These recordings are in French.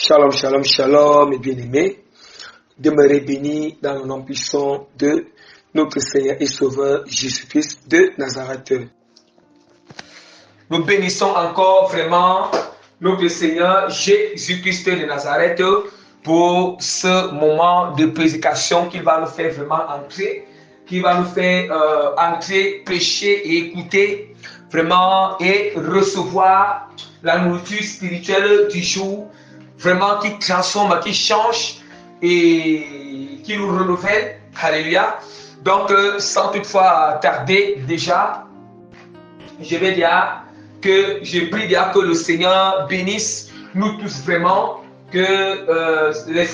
Shalom, shalom, shalom, mes bien-aimés. Demeurez bénis dans le nom puissant de notre Seigneur et Sauveur Jésus-Christ de Nazareth. Nous bénissons encore vraiment notre Seigneur Jésus-Christ de Nazareth pour ce moment de prédication qu'il va nous faire vraiment entrer, qui va nous faire entrer, prêcher et écouter vraiment et recevoir la nourriture spirituelle du jour, vraiment qui transforme, qui change et qui nous renouvelle. Alléluia. Donc, sans toutefois tarder déjà, je vais dire que je prie déjà que le Seigneur bénisse nous tous vraiment, que les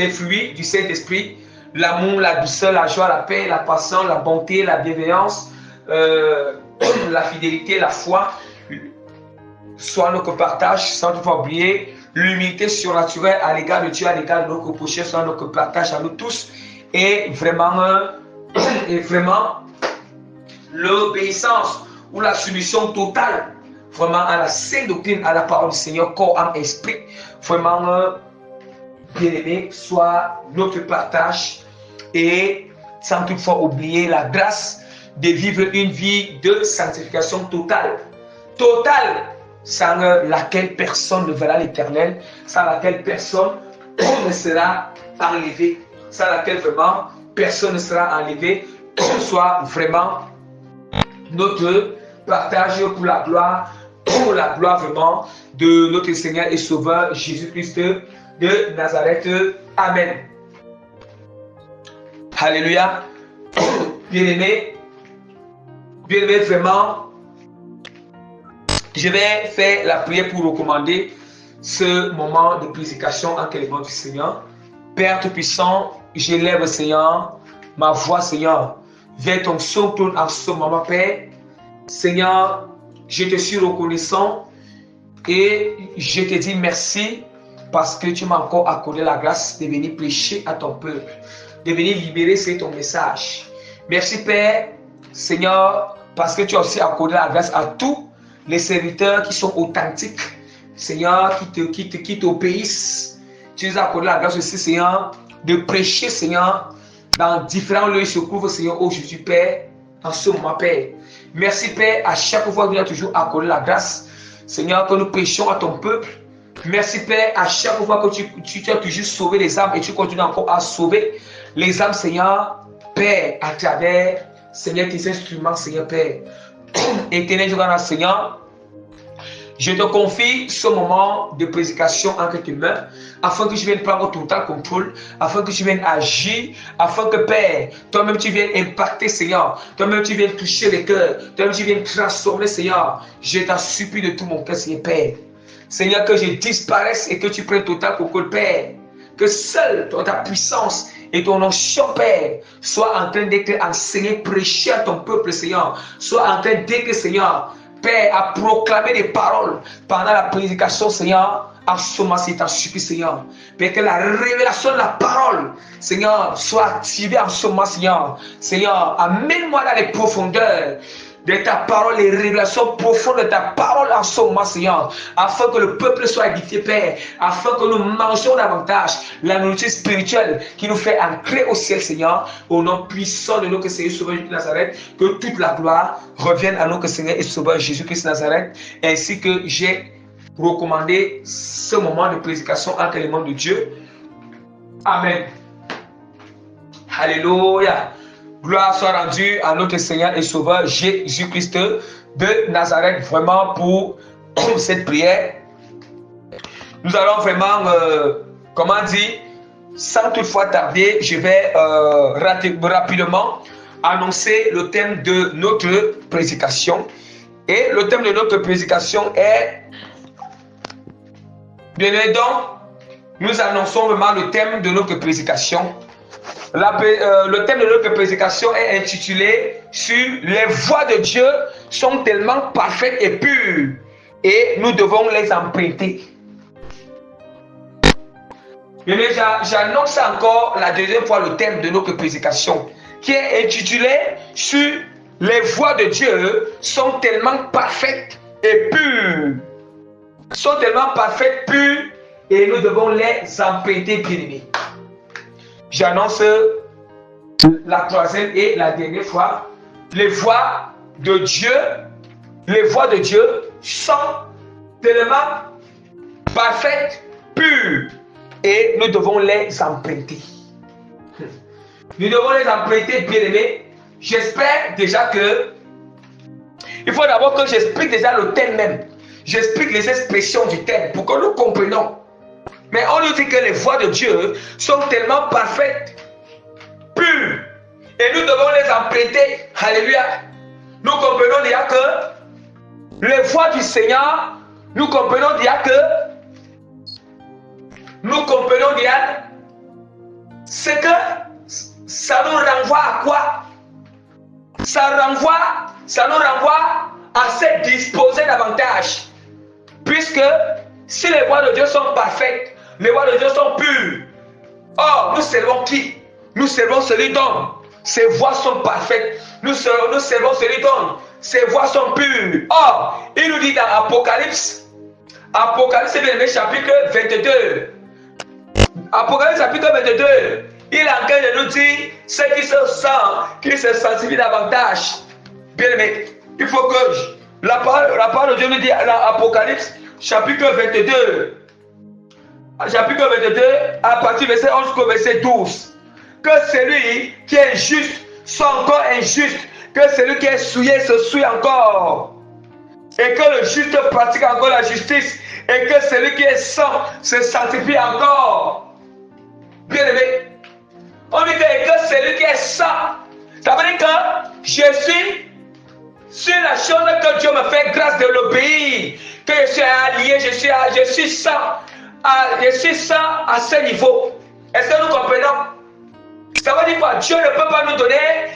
fruits du Saint-Esprit, l'amour, la douceur, la joie, la paix, la patience, la bonté, la bienveillance, la fidélité, la foi, soit notre partage, sans toutefois oublier l'humilité surnaturelle à l'égard de Dieu, à l'égard de notre prochain, soit notre partage à nous tous, et vraiment l'obéissance ou la soumission totale vraiment à la sainte doctrine, à la parole du Seigneur, corps, âme, esprit. Vraiment, bien-aimé, soit notre partage, et sans toutefois oublier la grâce de vivre une vie de sanctification totale. Totale, sans laquelle personne ne verra l'Éternel, sans laquelle personne ne sera enlevé, sans laquelle vraiment personne ne sera enlevé, soit vraiment notre partage pour la gloire vraiment de notre Seigneur et Sauveur Jésus-Christ de Nazareth. Amen. Alléluia. Bien-aimé, vraiment, je vais faire la prière pour recommander ce moment de prédication en les mains du Seigneur. Père Tout-Puissant, j'élève, Seigneur, ma voix, Seigneur, vers ton saint trône en ce moment, Père. Seigneur, je te suis reconnaissant et je te dis merci parce que tu m'as encore accordé la grâce de venir prêcher à ton peuple, de venir libérer, c'est ton message. Merci, Père, Seigneur, parce que tu as aussi accordé la grâce à tous les serviteurs qui sont authentiques, Seigneur, qui t'obéissent. Tu nous as accordé la grâce aussi, Seigneur, de prêcher, Seigneur, dans différents lieux se trouvent, Seigneur, aujourd'hui, Père, en ce moment, Père. Merci, Père, à chaque fois que tu as toujours accordé la grâce, Seigneur, que nous prêchons à ton peuple. Merci, Père, à chaque fois que tu as toujours sauvé les âmes et tu continues encore à sauver les âmes, Seigneur, Père, à travers, Seigneur, tes instruments, Seigneur, Père. Éternel Dieu, Seigneur, je te confie ce moment de prédication entre tes mains, afin que je vienne prendre total contrôle, afin que tu viennes agir, afin que, Père, toi-même tu viennes impacter, Seigneur, toi-même tu viennes toucher les cœurs, toi-même tu viennes transformer, Seigneur. Je t'en supplie de tout mon cœur, Seigneur, Père. Seigneur, que je disparaisse et que tu prennes total contrôle, Père. Que seule ta puissance et ton onction, Père, soit en train d'être enseigné, prêché à ton peuple, Seigneur. Soit en train d'être, Seigneur, Père, à proclamer des paroles pendant la prédication, Seigneur. En ce moment, c'est t'en supplie, Seigneur. Père, que la révélation de la parole, Seigneur, soit activée en ce moment, Seigneur. Seigneur, amène-moi dans les profondeurs de ta parole, les révélations profondes de ta parole en ce moment, Seigneur, afin que le peuple soit édifié, Père, afin que nous mangions davantage la nourriture spirituelle qui nous fait entrer au ciel, Seigneur, au nom puissant de notre Seigneur Sauveur Jésus de Nazareth, que toute la gloire revienne à notre Seigneur et Sauveur Jésus-Christ de Nazareth, ainsi que j'ai recommandé ce moment de prédication entre les mains de Dieu. Amen. Alléluia. Gloire soit rendue à notre Seigneur et Sauveur Jésus-Christ de Nazareth, vraiment pour cette prière. Nous allons vraiment, comment dire, sans toutefois tarder, je vais rapidement annoncer le thème de notre prédication. Et le thème de notre prédication est, bien donc, nous annonçons vraiment le thème de notre prédication. Le thème de notre prédication est intitulé sur les voies de Dieu sont tellement parfaites et pures et nous devons les emprunter. Mais j'annonce encore la deuxième fois le thème de notre prédication qui est intitulé sur les voies de Dieu sont tellement parfaites et pures. Sont tellement parfaites, pures et nous devons les emprunter, bien-aimés. J'annonce la troisième et la dernière fois. Les voies de Dieu sont tellement parfaites, pures, et nous devons les emprunter. Nous devons les emprunter, bien-aimés. J'espère déjà que... Il faut d'abord que j'explique déjà le thème même. J'explique les expressions du thème pour que nous comprenions. Mais on nous dit que les voies de Dieu sont tellement parfaites, pures, et nous devons les emprunter. Alléluia. Nous comprenons déjà que les voies du Seigneur, nous comprenons déjà c'est que ça nous renvoie à quoi? Ça nous renvoie à se disposer davantage. Puisque si les voies de Dieu sont parfaites, les voies de Dieu sont pures. Or, nous servons qui? Nous servons celui dont ses voies sont parfaites. Nous servons celui dont ses voies sont pures. Or, il nous dit dans Apocalypse, chapitre 22. Apocalypse chapitre 22, il est en train de nous dire ceux qui se sanctifient davantage. Bien aimé, il faut que la parole de Dieu nous dit dans Apocalypse chapitre 22, à partir du verset 11 jusqu'au verset 12, que celui qui est juste soit encore injuste, que celui qui est souillé se souille encore, et que le juste pratique encore la justice, et que celui qui est saint se sanctifie encore. Bien aimé, on dit que celui qui est saint, ça veut dire que je suis sur la chose que Dieu me fait grâce de l'obéir, que je suis allié, je suis saint à ce niveau. Est-ce que nous comprenons? Ça veut dire quoi? Dieu ne peut pas nous donner,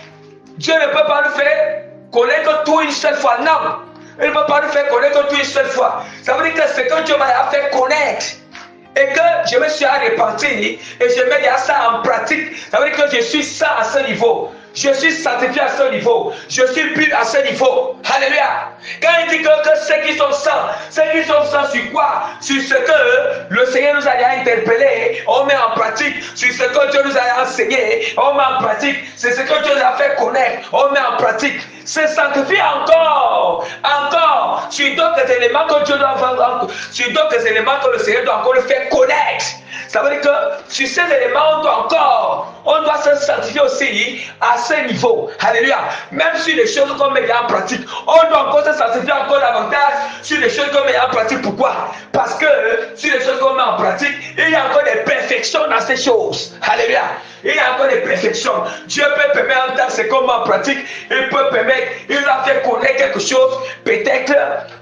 Dieu ne peut pas nous faire connaître tout une seule fois. Non, il ne peut pas nous faire connaître tout une seule fois. Ça veut dire que ce que Dieu m'a fait connaître, et que je me suis arrepenti et je mets ça en pratique, ça veut dire que je suis saint à ce niveau. Je suis sanctifié à ce niveau. Je suis pur à ce niveau. Alléluia. Quand il dit que ceux qui sont saints sur quoi? Sur ce que le Seigneur nous a interpellé, on met en pratique. Sur ce que Dieu nous a enseigné, on met en pratique. C'est ce que Dieu nous a fait connaître, on met en pratique. Se sanctifier encore sur d'autres éléments que Dieu doit vendre, sur d'autres éléments que le Seigneur doit encore le faire connaître. Ça veut dire que sur ces éléments, on doit se sanctifier aussi à ce niveau. Alléluia. Même sur les choses qu'on met en pratique, on doit encore se sanctifier encore davantage sur les choses qu'on met en pratique. Pourquoi? Parce que sur les choses qu'on met en pratique, il y a encore des perfections dans ces choses. Alléluia. Il y a encore des perfections. Dieu peut permettre en tant ce qu'on met en pratique, il peut permettre, il a fait connaître quelque chose, peut-être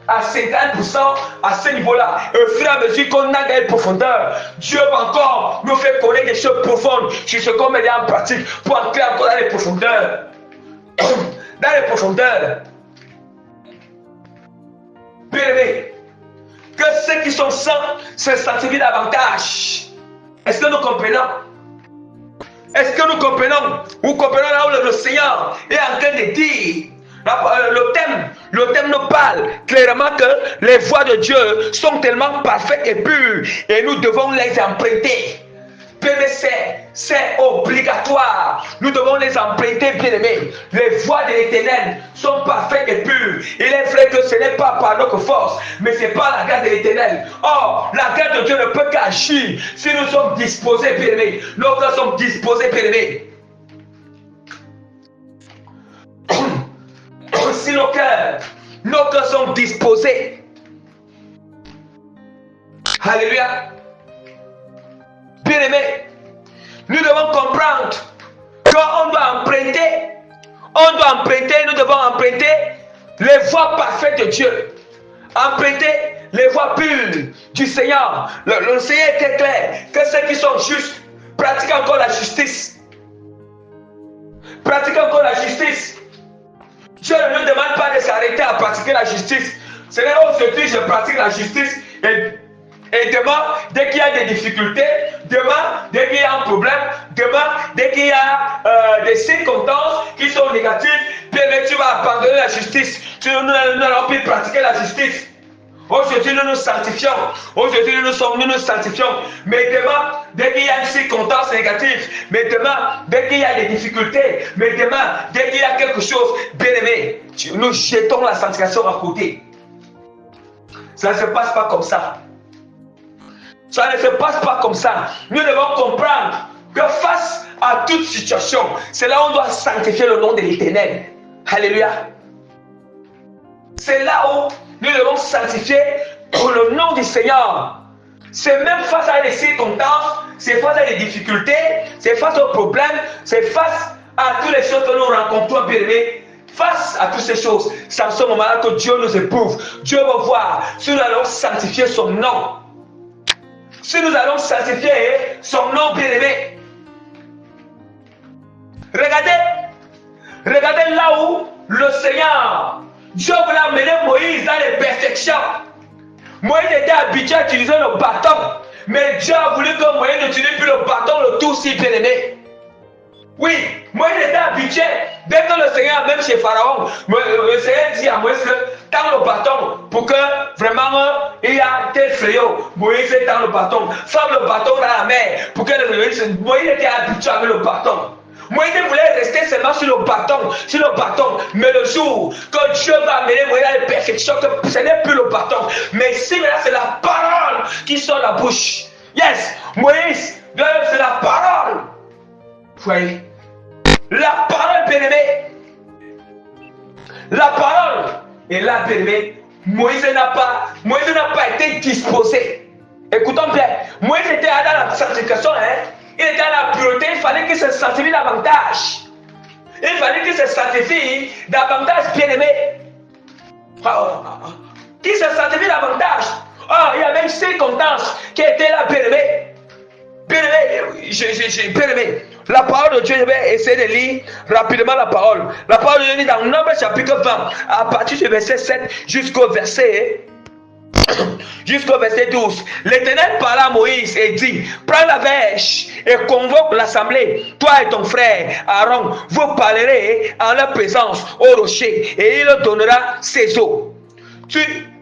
à 50% à ce niveau-là. Au fur et à mesure qu'on a des profondeurs, Dieu va encore nous faire connaître des choses profondes sur ce qu'on met en pratique pour entrer encore dans les profondeurs. Dans les profondeurs. Bien aimé, que ceux qui sont saints se sanctifient davantage. Est-ce que nous comprenons? Est-ce que nous comprenons? Vous comprenons là où le Seigneur est en train de dire? Le thème nous parle clairement que les voies de Dieu sont tellement parfaites et pures et nous devons les emprunter. C'est obligatoire. Nous devons les emprunter, bien aimés. Les voies de l'Éternel sont parfaites et pures. Il est vrai que ce n'est pas par notre force, mais c'est par la grâce de l'Éternel. Or, la grâce de Dieu ne peut qu'agir si nous sommes disposés, bien aimés. Nos cœurs sont disposés, bien aimés. Si nos cœurs sont disposés. Alléluia. Bien aimé, nous devons comprendre qu'on doit emprunter, nous devons emprunter les voies parfaites de Dieu, emprunter les voies pures du Seigneur. Le Seigneur était clair que ceux qui sont justes pratiquent encore la justice. Pratiquent encore la justice. Dieu ne nous demande pas de s'arrêter à pratiquer la justice. Ce n'est aujourd'hui je pratique la justice et demain, dès qu'il y a des difficultés, demain, dès qu'il y a un problème, demain, dès qu'il y a des circonstances qui sont négatives, bien tu vas abandonner la justice. Tu n'allons plus pratiquer la justice. Aujourd'hui, nous nous sanctifions. Aujourd'hui, nous nous sanctifions. Mais demain, dès qu'il y a une circonstance négative, mais demain, dès qu'il y a des difficultés, mais demain, dès qu'il y a quelque chose, bien aimé, nous jetons la sanctification à côté. Ça ne se passe pas comme ça. Ça ne se passe pas comme ça. Nous devons comprendre que face à toute situation, c'est là où on doit sanctifier le nom de l'Éternel. Alléluia. C'est là où nous devons sanctifier le nom du Seigneur. C'est même face à des circonstances, c'est face à des difficultés, c'est face aux problèmes, c'est face à toutes les choses que nous rencontrons, bien aimés. Face à toutes ces choses, c'est à ce moment-là que Dieu nous éprouve. Dieu va voir si nous allons sanctifier son nom. Si nous allons sanctifier son nom, bien aimé. Regardez là où le Seigneur, Dieu voulait amener Moïse dans les perfections. Moïse était habitué à utiliser le bâton, mais Dieu a voulu que Moïse n'utilise plus le bâton, le tout si bien aimé. Oui, Moïse était habitué. Dès que le Seigneur, même chez Pharaon, le Seigneur dit à Moïse, tends le bâton pour que vraiment il y a tel fléau. Moïse tend le bâton, frappe le bâton dans la mer pour que Moïse était habitué avec le bâton. Moïse voulait rester seulement sur le bâton, mais le jour que Dieu va amener Moïse à la perfection, que ce n'est plus le bâton, mais ici maintenant c'est la parole qui sort de la bouche. Yes, Moïse, c'est la parole. Vous voyez, la parole, bien-aimé, la parole, et là, bien-aimé, Moïse n'a pas été disposé. Écoutons bien, Moïse était dans la sanctification, il était à la pureté, il fallait qu'il se sanctifie davantage. Il fallait qu'il se sanctifie davantage, bien-aimé. Qu'il se sanctifie davantage. Oh, il y avait une circonstance qui était là, bien-aimé. Bien-aimé, la parole de Dieu, je vais essayer de lire rapidement la parole. La parole de Dieu dit dans Nombre chapitre 20, à partir du verset 7 jusqu'au verset 12. L'Éternel parla à Moïse et dit, prends la verge et convoque l'assemblée, toi et ton frère Aaron, vous parlerez en leur présence au rocher et il donnera ses eaux.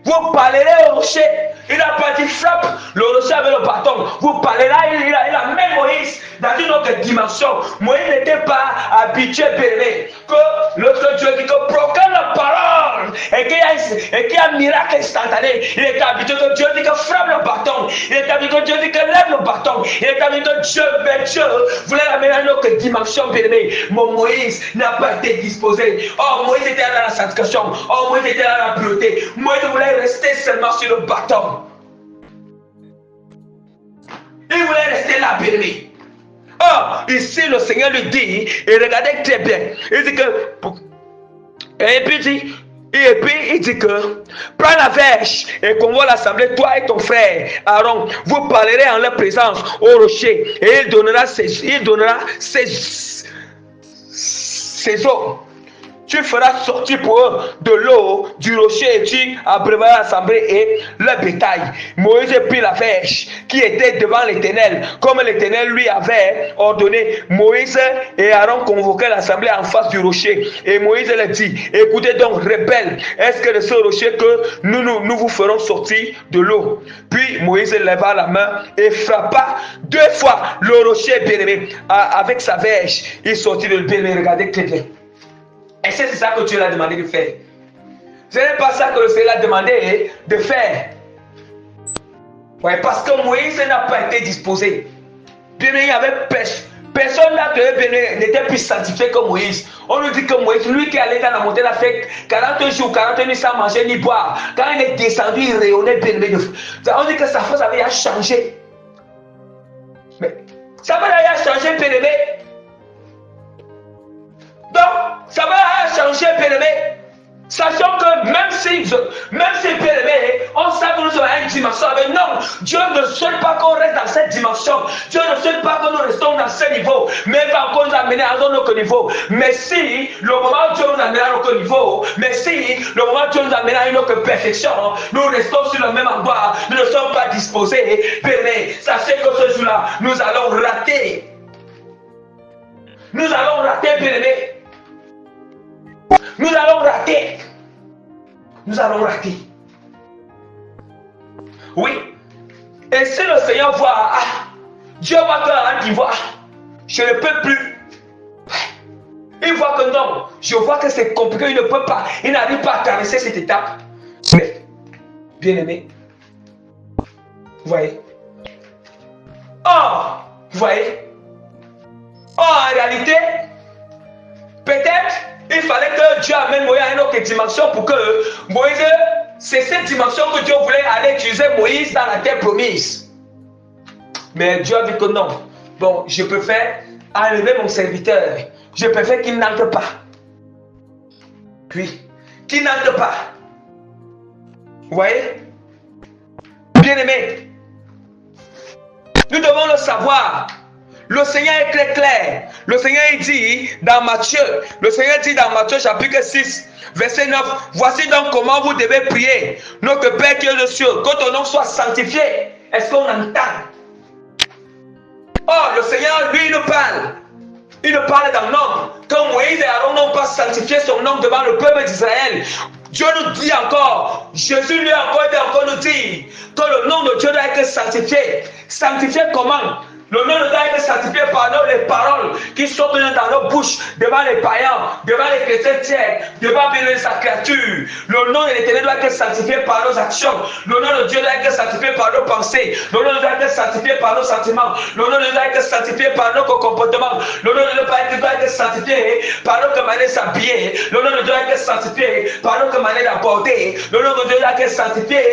Vous parlerez au rocher. Il n'a pas dit frappe le rocher avec le bâton. Vous parlerez là, il a mis Moïse dans une autre dimension. Moïse n'était pas habitué, bien-aimé, que l'autre Dieu dit que proclame la parole et qu'il y a un miracle instantané. Il était habitué que Dieu dit que frappe le bâton. Il était habitué que Dieu dit que lève le bâton. Il était habitué que Dieu voulait l'amener dans une autre dimension, bien-aimé. Mon Moïse n'a pas été disposé. Oh, Moïse était dans la sanctification. Oh, Moïse était dans la pureté. Moïse voulait rester seulement sur le bâton. Il voulait rester là, bien-aimé. Oh, ici le Seigneur lui dit, et regardez très bien, il dit que, et puis il dit que, prends la verge et convoque l'assemblée, toi et ton frère Aaron, vous parlerez en leur présence au rocher, et il donnera ses eaux. Tu feras sortir pour eux de l'eau du rocher et tu abreuveras l'assemblée et le bétail. Moïse prit la verge qui était devant l'Éternel, comme l'Éternel lui avait ordonné. Moïse et Aaron convoquaient l'assemblée en face du rocher. Et Moïse leur dit, écoutez donc, rebelles, est-ce que de ce rocher que nous vous ferons sortir de l'eau? Puis Moïse leva la main et frappa 2 fois le rocher, bien-aimé, avec sa verge. Il sortit de bien-aimé, regardez très bien. Et c'est ça que Dieu l'a demandé de faire. Ce n'est pas ça que le Seigneur a demandé de faire. Ouais, parce que Moïse n'a pas été disposé. Bien, il y avait personne là n'était plus sanctifié que Moïse. On nous dit que Moïse, lui qui allait dans la montagne, a fait 40 jours, 40 nuits sans manger ni boire. Quand il est descendu, il rayonnait bien. On dit que sa force avait changé. Mais ça va changer, bien aimé. Donc, ça va changer, bien-aimé. Sachant que même si bien-aimé, on sait que nous sommes à une dimension, mais non, Dieu ne souhaite pas qu'on reste dans cette dimension. Dieu ne souhaite pas que nous restons dans ce niveau, mais il va encore nous amener à un autre niveau. Mais si le moment où Dieu nous amène à un autre niveau, mais si le moment où Dieu nous amène à une autre perfection, nous restons sur le même endroit, nous ne sommes pas disposés, bien-aimé. Sachez que ce jour-là, nous allons rater. Nous allons rater, bien-aimé. Nous allons rater. Nous allons rater. Oui. Et si le Seigneur voit, Dieu voit qu'un niveau, je ne peux plus. Il voit que non, je vois que c'est compliqué, il ne peut pas, il n'arrive pas à traverser cette étape. Mais, bien aimé, vous voyez? Oh, vous voyez? Oh, en réalité, peut-être, il fallait que Dieu amène Moïse à une autre dimension pour que Moïse, c'est cette dimension que Dieu voulait aller utiliser Moïse dans la terre promise. Mais Dieu a dit que non. Bon, je préfère enlever mon serviteur. Je préfère qu'il n'entre pas. Puis, qu'il n'entre pas. Vous voyez? Bien aimé, nous devons le savoir. Le Seigneur est très clair. Le Seigneur dit dans Matthieu, chapitre 6, verset 9, voici donc comment vous devez prier. Notre Père qui est aux cieux, que ton nom soit sanctifié. Est-ce qu'on entend? Oh, le Seigneur, lui, il nous parle. Il nous parle d'un homme. Quand Moïse et Aaron n'ont pas sanctifié son nom devant le peuple d'Israël, Dieu nous dit encore, Jésus lui a encore nous dit que le nom de Dieu doit être sanctifié. Sanctifié comment? Le nom de Dieu doit être sanctifié par les paroles qui sont dans nos bouches, devant les païens, devant les chrétiens tiers, devant sa créature. Le nom de l'Éternel doit être sanctifié par nos actions. Le nom de Dieu doit être sanctifié par nos pensées. Le nom de Dieu doit être sanctifié par nos sentiments. Le nom de Dieu doit être sanctifié par nos comportements. Le nom de Dieu doit être sanctifié par notre manière de s'habiller. Le nom de Dieu doit être sanctifié par notre manière d'aborder. Le nom de Dieu doit être sanctifié.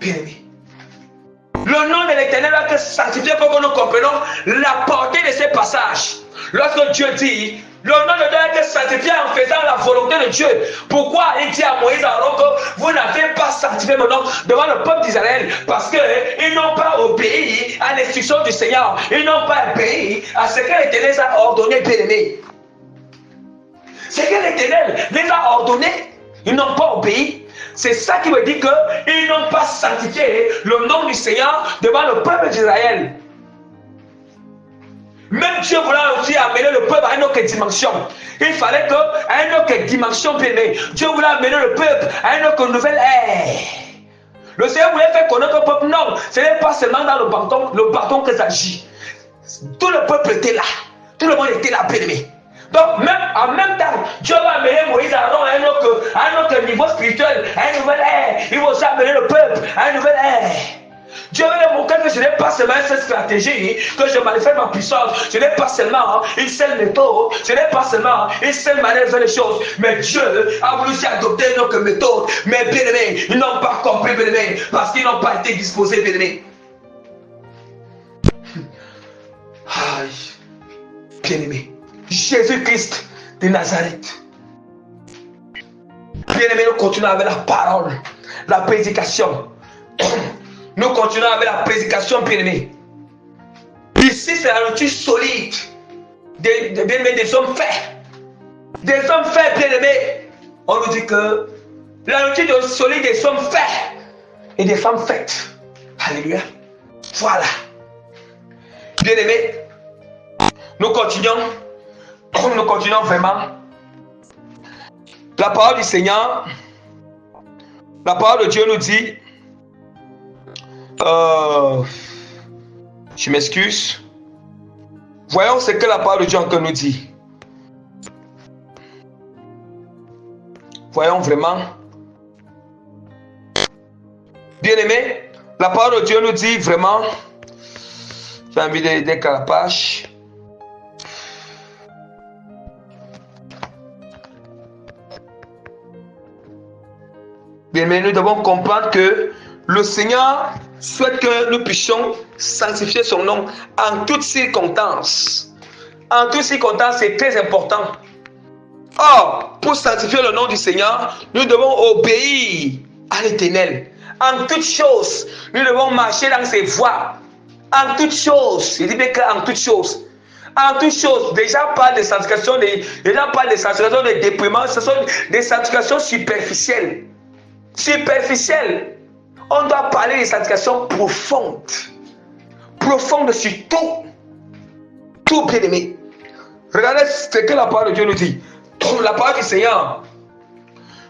Bien aimé. Le nom de l'Éternel doit être sanctifié pour que nous comprenions la portée de ces passages. Lorsque Dieu dit, le nom de Dieu doit être sanctifié en faisant la volonté de Dieu. Pourquoi il dit à Moïse Aaron que vous n'avez pas sanctifié mon nom devant le peuple d'Israël? Parce qu'ils n'ont pas obéi à l'instruction du Seigneur. Ils n'ont pas obéi à ce que l'Éternel a ordonné, bien aimé. Ce que l'Éternel les a ordonné, ils n'ont pas obéi. C'est ça qui veut dire qu'ils n'ont pas sanctifié le nom du Seigneur devant le peuple d'Israël. Même Dieu voulait aussi amener le peuple à une autre dimension. Il fallait qu'à une autre dimension, Dieu voulait amener le peuple à une autre nouvelle ère. Le Seigneur voulait faire connaître au peuple, non, ce n'est pas seulement dans le bâton que ça agit. Tout le peuple était là. Tout le monde était là, bien-aimé. Donc, en même temps, Dieu va amener Moïse Aaron à un autre niveau spirituel, à une nouvelle ère. Il va aussi amener le peuple à une nouvelle ère. Dieu veut montrer que ce n'est pas seulement cette stratégie que je manifeste ma puissance. Ce n'est pas seulement une seule méthode. Ce n'est pas seulement une seule manière de faire les choses. Mais Dieu a voulu aussi adopter notre méthode. Mais bien aimés, ils n'ont pas compris, bien aimés, parce qu'ils n'ont pas été disposés, bien aimés. Bien aimés. Jésus-Christ de Nazareth. Bien-aimés, nous continuons avec la parole, la prédication. Nous continuons avec la prédication, bien-aimés. Ici, c'est la nourriture solide des hommes faits. Des hommes faits, bien-aimés. On nous dit que la nourriture solide des hommes faits et des femmes faites. Alléluia. Voilà. Bien-aimés, nous continuons vraiment. La parole du Seigneur, la parole de Dieu nous dit, je m'excuse. Voyons ce que la parole de Dieu encore nous dit. Voyons vraiment. Bien-aimés, la parole de Dieu nous dit vraiment. J'ai envie d'aider à la page. Mais nous devons comprendre que le Seigneur souhaite que nous puissions sanctifier son nom en toutes circonstances. En toutes circonstances, c'est très important. Or, pour sanctifier le nom du Seigneur, nous devons obéir à l'Éternel. En toutes choses, nous devons marcher dans ses voies. En toutes choses, il dit bien qu'en toutes choses. En toutes choses, déjà pas de sanctification, de déprimant, ce sont des sanctifications superficielles. Superficielle. On doit parler des sanctifications profondes. Profondes sur tout. Tout, bien aimé. Regardez ce que la parole de Dieu nous dit. La parole du Seigneur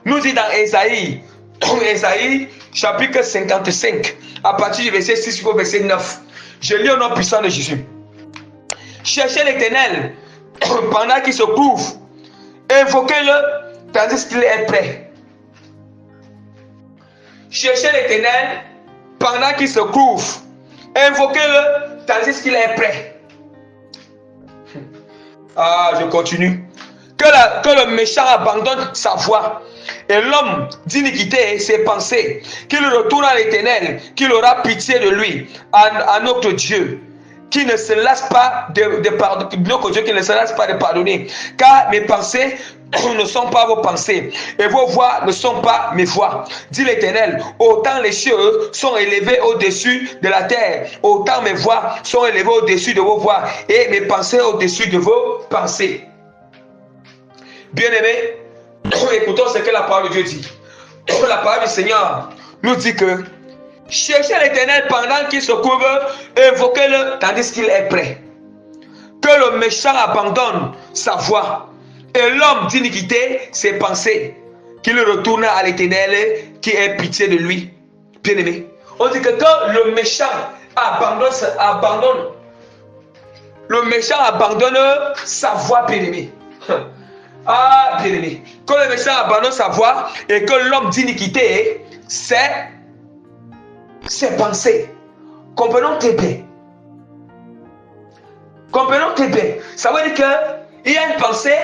nous dit dans Ésaïe, Ésaïe, chapitre 55, à partir du verset 6 au verset 9. Je lis au nom puissant de Jésus. Cherchez l'Éternel pendant qu'il se couvre. Invoquez-le tandis qu'il est prêt. Cherchez l'Éternel pendant qu'il se couvre. Invoquez-le tandis qu'il est prêt. Ah, je continue. Que le méchant abandonne sa voie et l'homme d'iniquité ses pensées, qu'il retourne à l'Éternel, qu'il aura pitié de lui, à notre Dieu, qui ne se lasse pas de pardonner, notre Dieu qui ne se lasse pas de pardonner, car mes pensées ne sont pas vos pensées et vos voix ne sont pas mes voix, dit l'Éternel. Autant les cieux sont élevés au-dessus de la terre, autant mes voix sont élevées au-dessus de vos voix et mes pensées au-dessus de vos pensées. Bien-aimés, écoutons ce que la parole de Dieu dit. La parole du Seigneur nous dit que cherchez l'Éternel pendant qu'il se couvre, invoquez-le tandis qu'il est prêt. Que le méchant abandonne sa voie et l'homme d'iniquité ses pensées, qu'il retourne à l'Éternel qui ait pitié de lui. Bien-aimé, on dit que quand le méchant abandonne sa voie, bien-aimé. Ah, bien-aimé, quand le méchant abandonne sa voie et que l'homme d'iniquité ses pensées. Comprenons très bien. Comprenons très bien. Ça veut dire qu'il y a une pensée,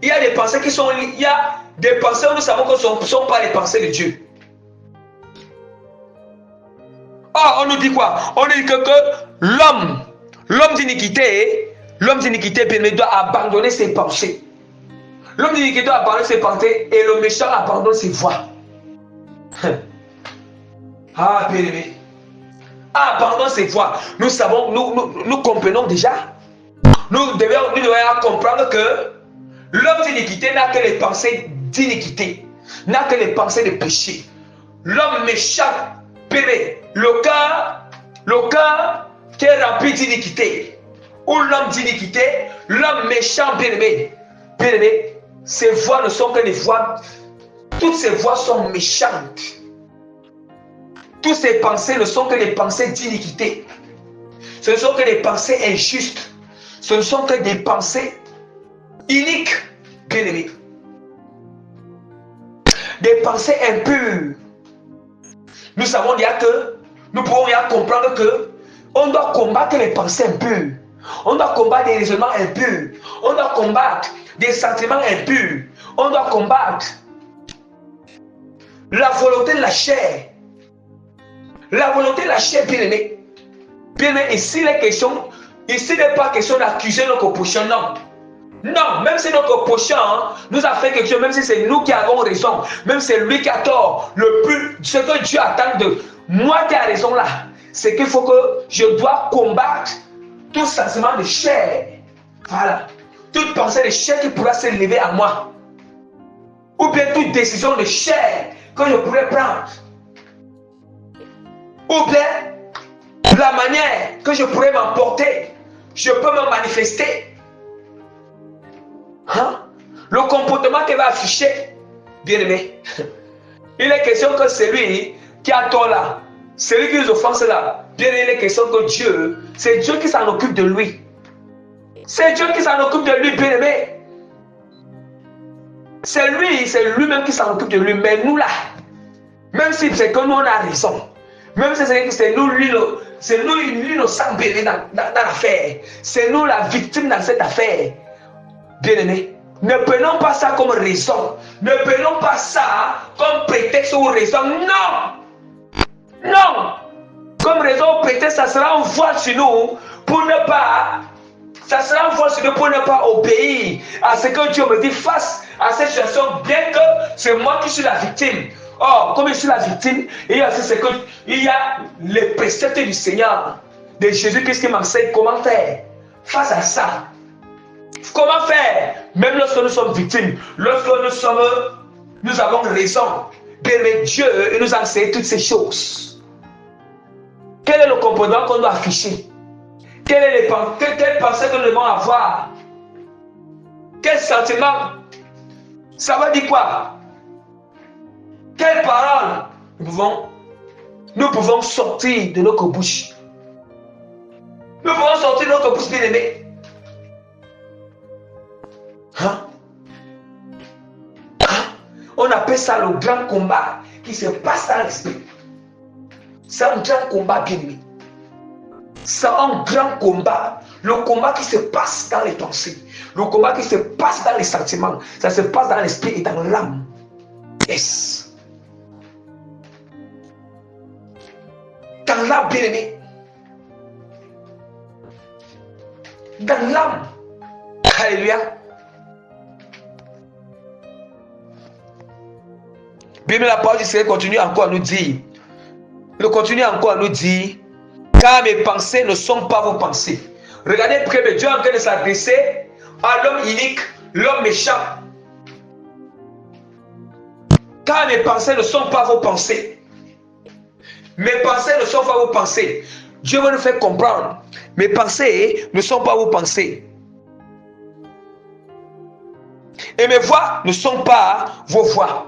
il y a des pensées qui sont, il y a des pensées où nous savons que ce ne sont pas les pensées de Dieu. Or, on nous dit quoi? On nous dit que l'homme d'iniquité, bien-aimé, doit abandonner ses pensées. L'homme d'iniquité doit abandonner ses pensées et le méchant abandonne ses voies. Ah, bien-aimé. Abandonne ses voies. Nous savons, nous comprenons déjà. Nous devons comprendre que l'homme d'iniquité n'a que les pensées d'iniquité, n'a que les pensées de péché. L'homme méchant, bien-aimé, le cœur qui est rempli d'iniquité, ou l'homme d'iniquité, l'homme méchant, bien-aimé, ces voix ne sont que des voix, toutes ces voix sont méchantes. Toutes ces pensées ne sont que des pensées d'iniquité. Ce ne sont que des pensées injustes. Ce ne sont que des pensées iniques, bien-aimés. Des pensées impures. Nous savons déjà que, nous pouvons bien comprendre que on doit combattre les pensées impures. On doit combattre des raisonnements impurs. On doit combattre des sentiments impurs. On doit combattre la volonté de la chair. La volonté de la chair, bien-aimé. Bien-aimé, ici n'est pas question d'accuser notre prochain, non. Non, même si notre prochain nous a fait quelque chose, même si c'est nous qui avons raison, même si c'est lui qui a tort, ce que Dieu attend de moi qui a raison là, c'est qu'il faut que je dois combattre tout sentiment de chair. Voilà. Toute pensée de chair qui pourra s'élever à moi. Ou bien toute décision de chair que je pourrais prendre. Ou bien la manière que je pourrais m'emporter, je peux me manifester. Hein? Le comportement qu'elle va afficher, bien aimé, il est question que celui qui a tort là, celui qui nous offense là, bien aimé, il est question que Dieu, c'est Dieu qui s'en occupe de lui. C'est Dieu qui s'en occupe de lui, bien aimé. C'est lui-même qui s'en occupe de lui. Mais nous là, même si c'est que nous on a raison, même si c'est nous, lui, innocent bébé dans l'affaire, c'est nous la victime dans cette affaire, bien aimé. Ne prenons pas ça comme raison. Ne prenons pas ça comme prétexte ou raison. Non! Non! Comme raison ou prétexte, ça sera un voile sur nous pour ne pas. Ça sera un voile sur nous pour ne pas obéir à ce que Dieu me dit face à cette situation, bien que c'est moi qui suis la victime. Or, comme je suis la victime, il y a les préceptes du Seigneur, de Jésus-Christ qui m'enseigne comment faire face à ça. Comment faire, même lorsque nous sommes victimes, lorsque nous avons raison, bien Dieu nous a enseigné toutes ces choses. Quel est le comportement qu'on doit afficher? Quelle pensée que nous devons avoir? Quel sentiment? Ça veut dire quoi? Quelle parole nous pouvons sortir de notre bouche. Nous pouvons sortir de notre bouche, bien-aimé. Hein? On appelle ça le grand combat qui se passe dans l'esprit. C'est un grand combat, bien-aimé. C'est un grand combat. Le combat qui se passe dans les pensées. Le combat qui se passe dans les sentiments. Ça se passe dans l'esprit et dans l'âme. Yes. Dans l'âme, bien-aimé. Dans l'âme. Alléluia. Bien, la parole du Seigneur continue encore à nous dire. Il continue encore à nous dire. Car mes pensées ne sont pas vos pensées. Regardez près de Dieu en train de s'adresser à l'homme inique, l'homme méchant. Car mes pensées ne sont pas vos pensées. Mes pensées ne sont pas vos pensées. Dieu va nous faire comprendre. Mes pensées ne sont pas vos pensées. Et mes voix ne sont pas vos voix.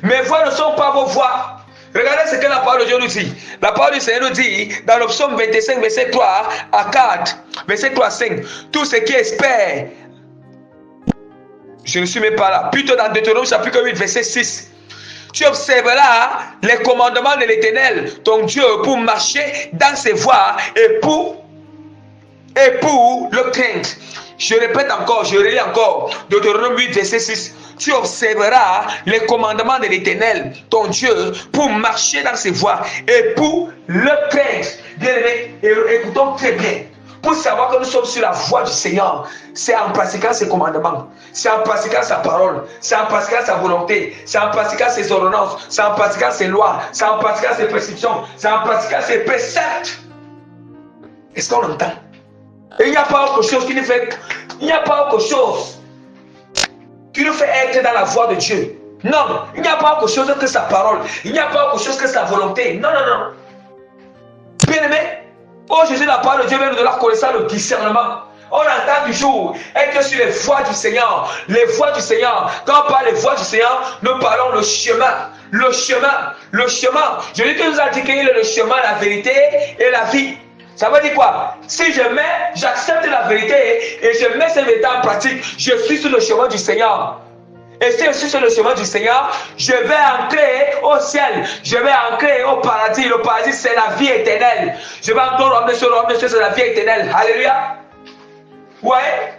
Mes voix ne sont pas vos voix. Regardez ce que la parole de Dieu nous dit. La parole du Seigneur nous dit dans le psaume 25, verset 3 à 4, verset 3 à 5. Tout ce qui espère. Je ne suis même pas là. Plutôt dans Deutéronome chapitre 8, verset 6. Tu observeras les commandements de l'Éternel, ton Dieu, pour marcher dans ses voies et pour le craindre. Je répète encore, je relis encore. Deutéronome 8, verset 6. Tu observeras les commandements de l'Éternel, ton Dieu, pour marcher dans ses voies et pour le craindre. Bien-aimés, écoutons très bien. Pour savoir que nous sommes sur la voie du Seigneur, c'est en pratiquant ses commandements, c'est en pratiquant sa parole, c'est en pratiquant sa volonté, c'est en pratiquant ses ordonnances, c'est en pratiquant ses lois, c'est en pratiquant ses prescriptions, c'est en pratiquant ses préceptes. Est-ce qu'on entend? Et il n'y a pas autre chose qui nous fait, il n'y a pas autre chose qui nous fait être dans la voie de Dieu. Non, il n'y a pas autre chose que sa parole, il n'y a pas autre chose que sa volonté. Non, non, non. Bien aimé, oh Jésus, la parole de Dieu vient de la connaissance, le discernement. On entend toujours être sur les voies du Seigneur. Les voies du Seigneur. Quand on parle des voies du Seigneur, nous parlons le chemin. Le chemin. Le chemin. Jésus nous a dit qu'il est le chemin, la vérité et la vie. Ça veut dire quoi? Si j'accepte la vérité et je mets cette vérité en pratique, je suis sur le chemin du Seigneur. Et si je suis sur le chemin du Seigneur, je vais entrer au ciel. Je vais entrer au paradis. Le paradis, c'est la vie éternelle. Je vais encore ramener sur la vie éternelle. Alléluia. Ouais.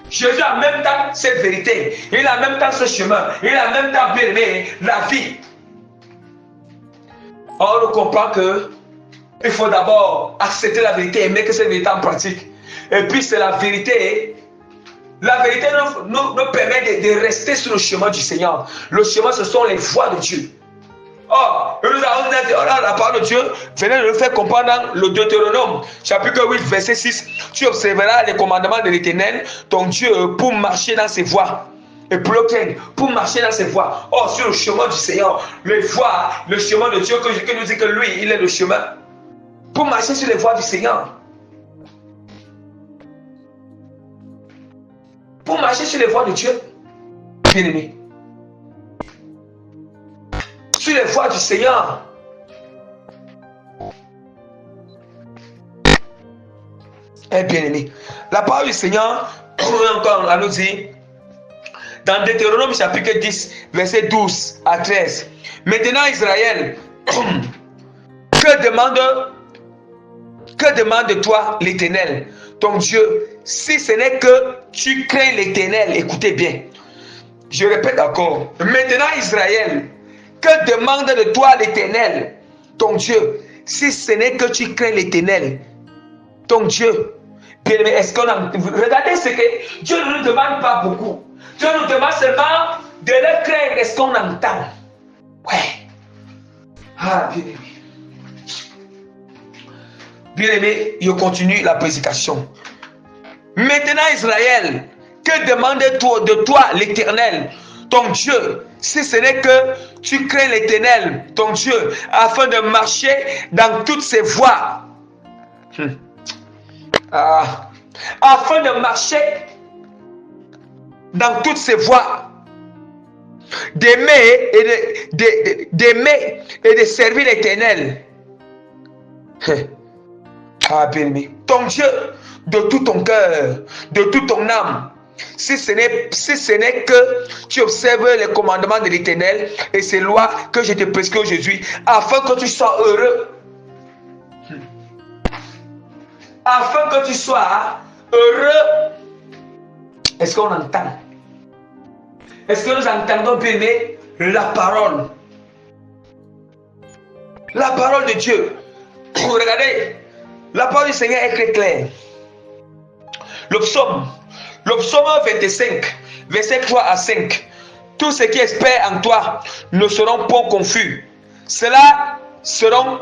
Jésus a en même temps cette vérité. Il a en même temps ce chemin. Il a en même temps bien aimé la vie. Or, on comprend que il faut d'abord accepter la vérité et mettre cette vérité en pratique. Et puis, c'est la vérité. La vérité nous permet de rester sur le chemin du Seigneur. Le chemin, ce sont les voies de Dieu. Or, nous avons dit, la parole de Dieu venait de nous faire comprendre dans le Deutéronome, chapitre 8, verset 6. Tu observeras les commandements de l'Éternel, ton Dieu, pour marcher dans ses voies. Et pour le craindre, pour marcher dans ses voies. Or, sur le chemin du Seigneur, les voies, le chemin de Dieu, que nous dit que lui, il est le chemin. Pour marcher sur les voies du Seigneur. Pour marcher sur les voies de Dieu, bien-aimé. Sur les voies du Seigneur. Eh bien-aimé. La parole du Seigneur, encore, elle nous dit, dans Deutéronome chapitre 10, verset 12 à 13. Maintenant, Israël, que demande de toi l'Éternel, ton Dieu, si ce n'est que tu crains l'Éternel? Écoutez bien. Je répète encore. Maintenant, Israël, que demande de toi l'Éternel, ton Dieu, si ce n'est que tu crains l'Éternel, ton Dieu? Bien aimé, est-ce qu'on a... Regardez ce que Dieu ne nous demande pas beaucoup. Dieu nous demande seulement de le craindre. Est-ce qu'on entend? Ouais. Ah, bien aimé. Bien aimé, je continue la prédication. Maintenant, Israël, que demande de toi l'Éternel, ton Dieu, si ce n'est que tu crains l'Éternel, ton Dieu, afin de marcher dans toutes ses voies. Afin de marcher dans toutes ses voies. d'aimer et de servir l'Éternel. Ah, bien-aimé, ton Dieu, de tout ton cœur, de toute ton âme. Si ce n'est que tu observes les commandements de l'Éternel et ces lois que je te prescris aujourd'hui, afin que tu sois heureux. Afin que tu sois heureux. Est-ce qu'on entend? Est-ce que nous entendons bien la parole? La parole de Dieu. Regardez, la parole du Seigneur est très claire. Le psaume 25, verset 3 à 5. Tous ceux qui espèrent en toi ne seront pas confus. Ceux-là seront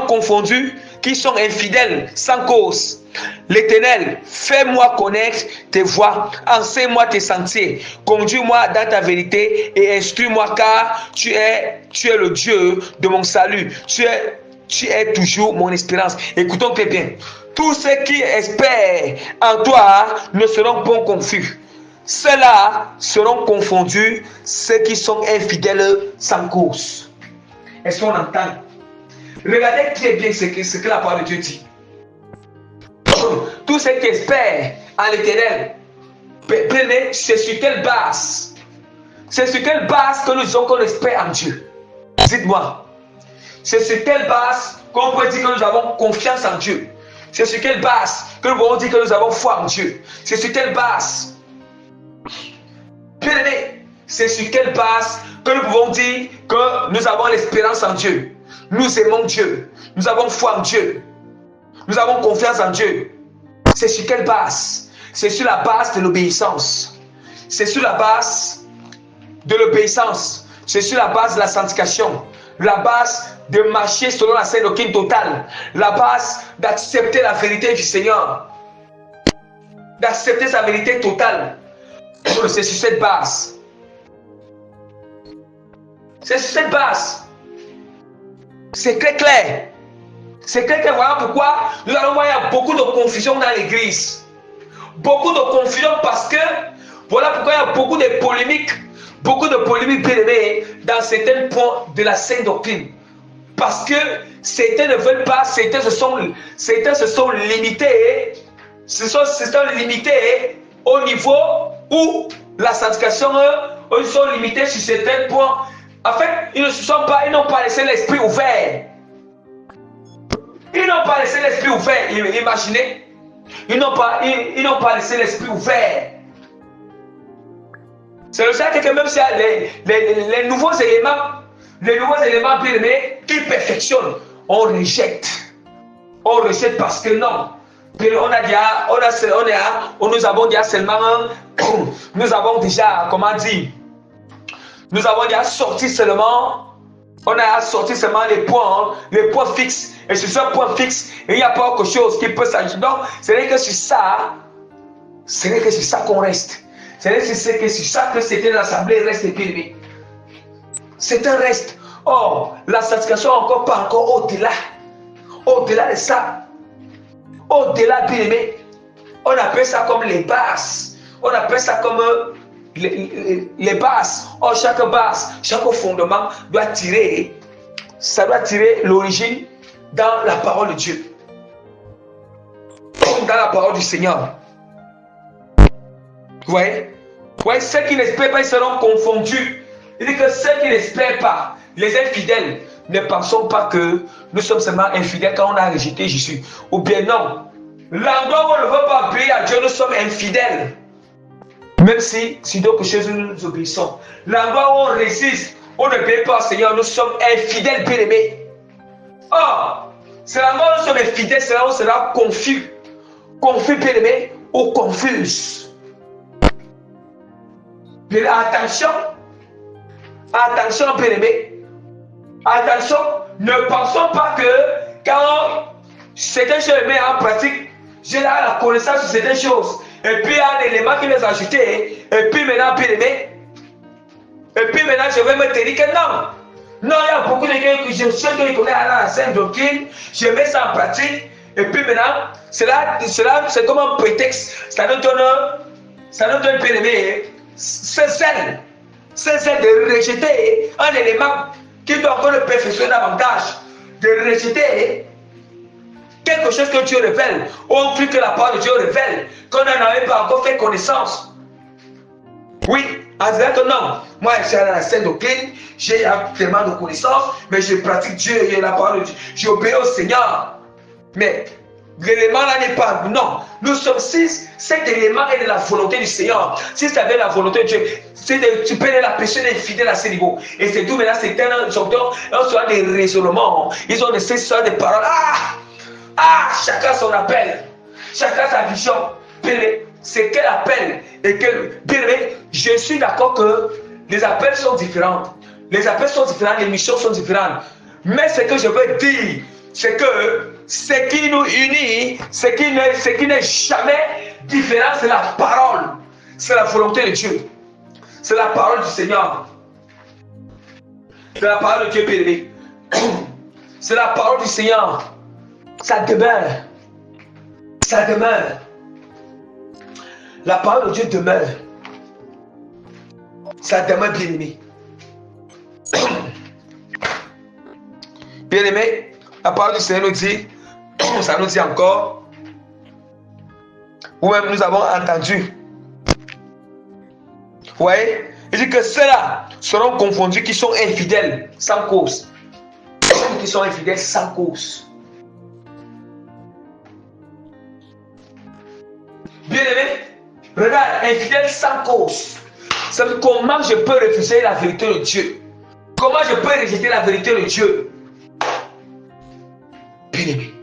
confondus qui sont infidèles sans cause. L'Éternel, fais-moi connaître tes voies, enseigne-moi tes sentiers, conduis-moi dans ta vérité et instruis-moi, car tu es le Dieu de mon salut. Tu es toujours mon espérance. Écoutons très bien. Tous ceux qui espèrent en toi ne seront pas confus. Ceux-là seront confondus, ceux qui sont infidèles sans cause. Est-ce qu'on entend? Regardez très bien ce que la parole de Dieu dit. Tous ceux qui espèrent en l'Éternel, c'est sur quelle base? C'est sur quelle base que nous disons qu'on espère en Dieu? Dites-moi. C'est sur quelle base qu'on peut dire que nous avons confiance en Dieu? C'est sur quelle base que nous pouvons dire que nous avons foi en Dieu? C'est sur quelle base? Bien aimé, c'est sur quelle base que nous pouvons dire que nous avons l'espérance en Dieu? Nous aimons Dieu. Nous avons foi en Dieu. Nous avons confiance en Dieu. C'est sur quelle base? C'est sur la base de l'obéissance. C'est sur la base de l'obéissance. C'est sur la base de la sanctification. La base de marcher selon la sainte doctrine totale. La base d'accepter la vérité du Seigneur. D'accepter sa vérité totale. C'est sur cette base. C'est sur cette base. C'est très clair. C'est très clair. Voilà pourquoi nous allons voir il y a beaucoup de confusion dans l'église. Beaucoup de confusion parce que voilà pourquoi il y a beaucoup de polémiques. Beaucoup de polémiques bien aimées dans certains points de la sainte doctrine. Parce que certains ne veulent pas, certains se sont limités. Se sont limités au niveau où la sanctification, ils sont limités sur certains points. En fait, ils n'ont pas laissé l'esprit ouvert. Ils n'ont pas laissé l'esprit ouvert. Imaginez. Ils n'ont pas laissé l'esprit ouvert. C'est le fait que même s'il y a les nouveaux éléments bien aimés, qu'ils perfectionnent, on rejette. On rejette parce que non. Nous avons déjà seulement, nous avons déjà, comment dire, nous avons déjà sorti seulement, on a sorti seulement les points fixes. Et sur ce point fixe, il n'y a pas autre chose qui peut s'ajouter. Donc, ce n'est que sur ça qu'on reste. Ce n'est que sur ça que c'était l'assemblée reste élevé. C'est un reste. Or, la sanctification encore pas encore au-delà. Au-delà de ça. Au-delà, bien aimé. On appelle ça comme les bases. On appelle ça comme les bases. Or, chaque base, chaque fondement doit tirer. Ça doit tirer l'origine dans la parole de Dieu. Dans la parole du Seigneur. Vous voyez? Ceux qui n'espèrent pas, ils seront confondus. Il dit que ceux qui n'espèrent pas, les infidèles, ne pensons pas que nous sommes seulement infidèles quand on a rejeté Jésus. Ou bien non. L'endroit où on ne veut pas obéir à Dieu, nous sommes infidèles. Même si d'autres choses nous obéissons. L'endroit où on résiste, on ne paie pas au Seigneur, nous sommes infidèles, bien aimés. Or, c'est l'endroit où nous sommes infidèles, c'est là où on sera confus. Confus, bien aimés, ou confus. Attention, bien aimé. Attention, ne pensons pas que quand certaines choses met en pratique, j'ai la connaissance de certaines choses. Et puis il y a un élément qui les a ajoutés. Et puis maintenant, bien aimé. Et puis maintenant, je vais me dire que non. Non, il y a beaucoup de gens que je sais qu'ils connaissent la sainte doctrine. Je mets ça en pratique. Et puis maintenant, c'est comme un prétexte. Ça nous donne bien aimé. Ce zèle c'est de rejeter un élément qui doit encore le perfectionner davantage, de rejeter quelque chose que Dieu révèle, ou un truc que la parole de Dieu révèle, qu'on n'en avait pas encore fait connaissance. Oui, en disant que non, moi je suis dans la sainte doctrine, j'ai tellement de connaissances, mais je pratique Dieu et la parole de Dieu, j'obéis au Seigneur. Mais l'élément là n'est pas, non, nous sommes six, cet élément est de la volonté du Seigneur. Si ça avait la volonté de Dieu, tu peux la personne est fidèle à ce niveau. Et c'est d'où maintenant certains docteurs, on soit des raisonnements, ils ont des paroles. Chacun son appel, chacun sa vision. C'est quel appel et quel. Je suis d'accord que les appels sont différents. Les appels sont différents, les missions sont différentes. Mais ce que je veux dire, c'est que ce qui nous unit, ce qui n'est jamais différent, c'est la parole. C'est la volonté de Dieu. C'est la parole du Seigneur. C'est la parole de Dieu, bien-aimé. C'est la parole du Seigneur. Ça demeure. Ça demeure. La parole de Dieu demeure. Ça demeure, bien-aimé. Bien-aimé, la parole du Seigneur nous dit, ça nous dit encore, ou même nous avons entendu. Vous voyez, il dit que ceux-là seront confondus qui sont infidèles sans cause. Qui sont infidèles sans cause. Bien-aimé, regarde, infidèle sans cause. C'est comment je peux refuser la vérité de Dieu? Comment je peux rejeter la vérité de Dieu? Bien-aimé,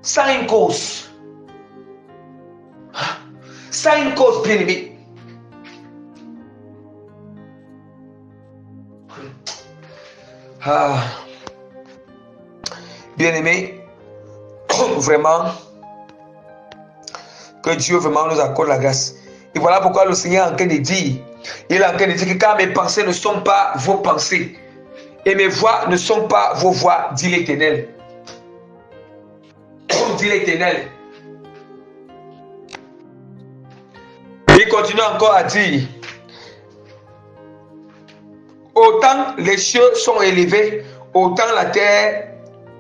sans une cause. Sans une cause, bien-aimé. Bien-aimé, vraiment, que Dieu vraiment nous accorde la grâce. Et voilà pourquoi le Seigneur est en train de dire, il est en train de dire que car mes pensées ne sont pas vos pensées, et mes voix ne sont pas vos voix, dit l'Éternel. Dit l'Éternel. Il continue encore à dire, autant les cieux sont élevés, autant la terre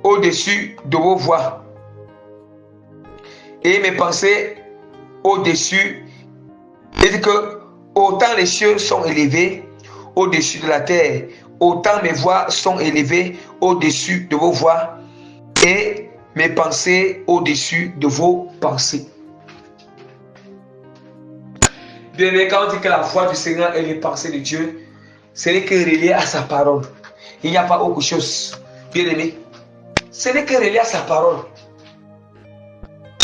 au-dessus de vos voix. Et mes pensées au-dessus. Il dit que autant les cieux sont élevés au-dessus de la terre, autant mes voix sont élevées au-dessus de vos voix et mes pensées au-dessus de vos pensées. Bien, mais quand on dit que la voix du Seigneur et les pensées de Dieu, ce n'est que relié à sa parole. Il n'y a pas autre chose. Bien aimé, ce n'est que relié à sa parole.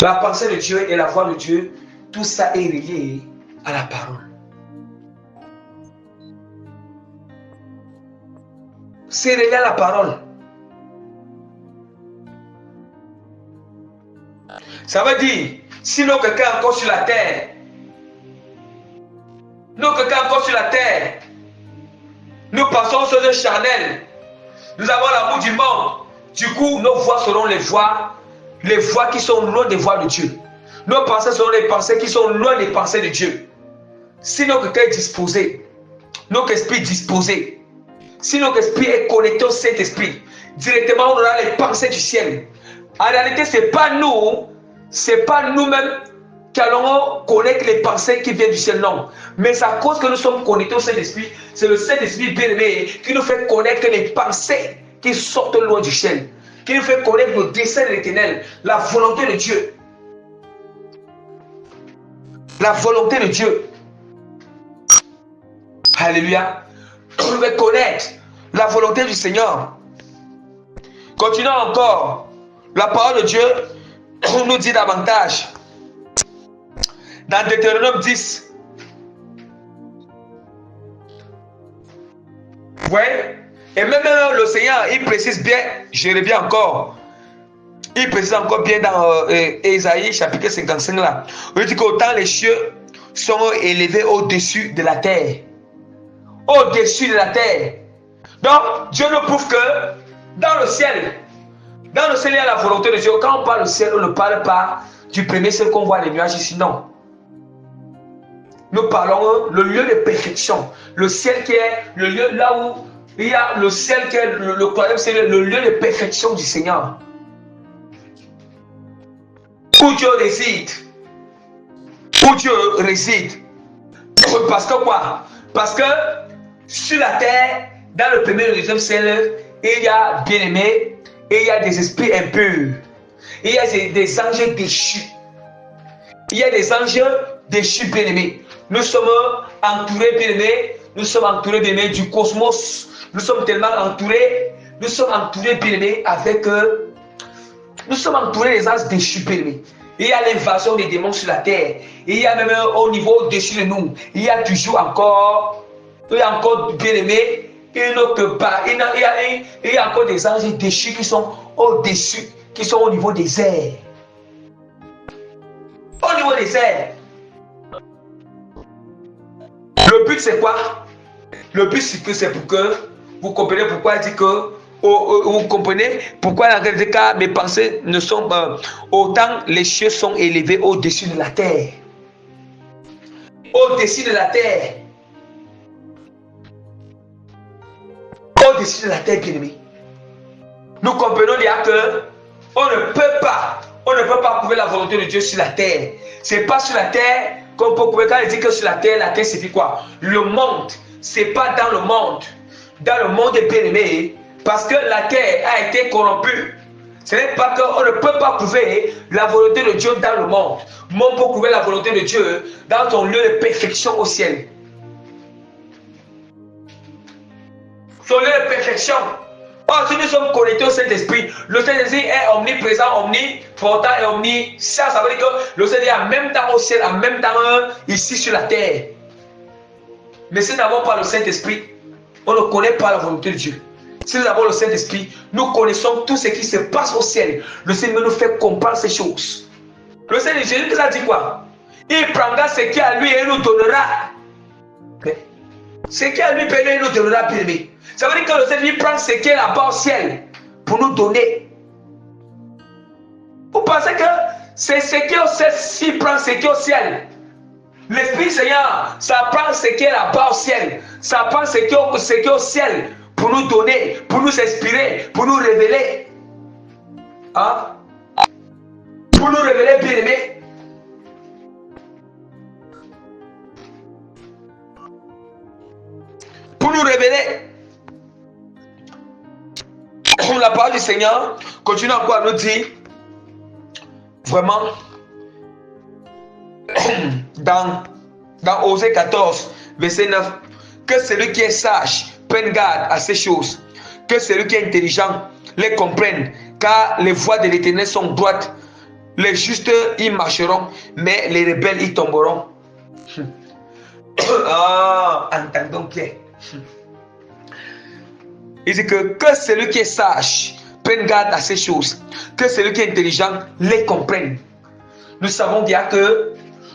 La pensée de Dieu et la voix de Dieu, tout ça est relié à la parole. C'est relié à la parole. Ça veut dire, sinon quelqu'un est encore sur la terre, nous pensons aux choses charnelles, nous avons l'amour du monde, du coup nos voix seront les voix qui sont loin des voix de Dieu. Nos pensées seront les pensées qui sont loin des pensées de Dieu. Si notre cœur est disposé, notre esprit disposé, si notre esprit est connecté au Saint-Esprit, directement on aura les pensées du ciel. En réalité, ce n'est pas nous-mêmes qui allons connaître les pensées qui viennent du ciel, non. Mais c'est à cause que nous sommes connectés au Saint-Esprit, c'est le Saint-Esprit bien-aimé qui nous fait connaître les pensées qui sortent loin du ciel, qui nous fait connaître le dessein de l'Éternel, la volonté de Dieu. La volonté de Dieu. Alléluia. On veut connaître la volonté du Seigneur. Continuons encore. La parole de Dieu nous dit davantage. Dans Deutéronome 10. Ouais. Et même le Seigneur, il précise bien, je reviens encore. Il précise encore bien dans Ésaïe chapitre 55 là. Il dit qu'autant les cieux sont élevés au-dessus de la terre. Au-dessus de la terre. Donc, Dieu nous prouve que dans le ciel, il y a la volonté de Dieu. Quand on parle du ciel, on ne parle pas du premier ciel qu'on voit les nuages ici, non. nous parlons le lieu de perfection. Le ciel qui est le lieu là où il y a le ciel qui est le troisième, c'est le lieu de perfection du Seigneur. Où Dieu réside. Où Dieu réside. Parce que quoi? Parce que sur la terre, dans le premier et le deuxième ciel, il y a bien-aimés et il y a des esprits impurs. Il y a des anges déchus. Il y a des anges déchus bien-aimés. Nous sommes entourés bien-aimés. Nous sommes entourés bien-aimés du cosmos. Nous sommes tellement entourés. Nous sommes entourés bien-aimés avec... nous sommes entourés des anges déchus bien-aimés. Il y a l'invasion des démons sur la terre. Il y a même au niveau au-dessus de nous. Il y a toujours encore... Il y a encore bien-aimés. Il y a encore des anges déchus qui sont au-dessus, qui sont au niveau des airs. Au niveau des airs. Le but c'est quoi? Le but c'est pour que vous compreniez pourquoi il dit que vous comprenez pourquoi dans quelques cas mes pensées ne sont pas autant les cieux sont élevés au-dessus de la terre. Au-dessus de la terre. Au-dessus de la terre, bien-aimé. Nous comprenons déjà que on ne peut pas prouver la volonté de Dieu sur la terre. C'est pas sur la terre qu'on peut prouver. Quand il dit que sur la terre c'est quoi? Le monde. C'est pas dans le monde. Dans le monde est bien-aimé. Parce que la terre a été corrompue. Ce n'est pas qu'on ne peut pas prouver la volonté de Dieu dans le monde. Mais on peut prouver la volonté de Dieu dans ton lieu de perfection au ciel. Son lieu de perfection. Or, si nous sommes connectés au Saint-Esprit, le Saint-Esprit est omniprésent, omnipotent et omniscient. Ça veut dire que le Seigneur est en même temps au ciel, en même temps ici sur la terre. Mais si nous n'avons pas le Saint-Esprit, on ne connaît pas la volonté de Dieu. Si nous avons le Saint-Esprit, nous connaissons tout ce qui se passe au ciel. Le Seigneur nous fait comprendre ces choses. Le Seigneur Jésus nous a dit quoi? Il prendra ce qui est à lui et il nous donnera. Ce qui est à lui, il nous donnera, bien-aimé. Ça veut dire que le Seigneur prend ce qui est là-bas au ciel pour nous donner. Vous pensez que c'est ce qui est au ciel, s'il prend ce qui est au ciel. L'Esprit Seigneur, ça prend ce qui est là-bas au ciel. Ça prend ce qui est au ciel pour nous donner, pour nous inspirer, pour nous révéler. Hein? Pour nous révéler, bien-aimé. Pour nous révéler. La parole du Seigneur continue encore à nous dire, vraiment, dans Osée 14, verset 9, que celui qui est sage prenne garde à ces choses, que celui qui est intelligent les comprenne, car les voies de l'Éternel sont droites, les justes y marcheront, mais les rebelles y tomberont. Entendons bien. Il dit que celui qui est sage prenne garde à ces choses, que celui qui est intelligent les comprenne. Nous savons bien que,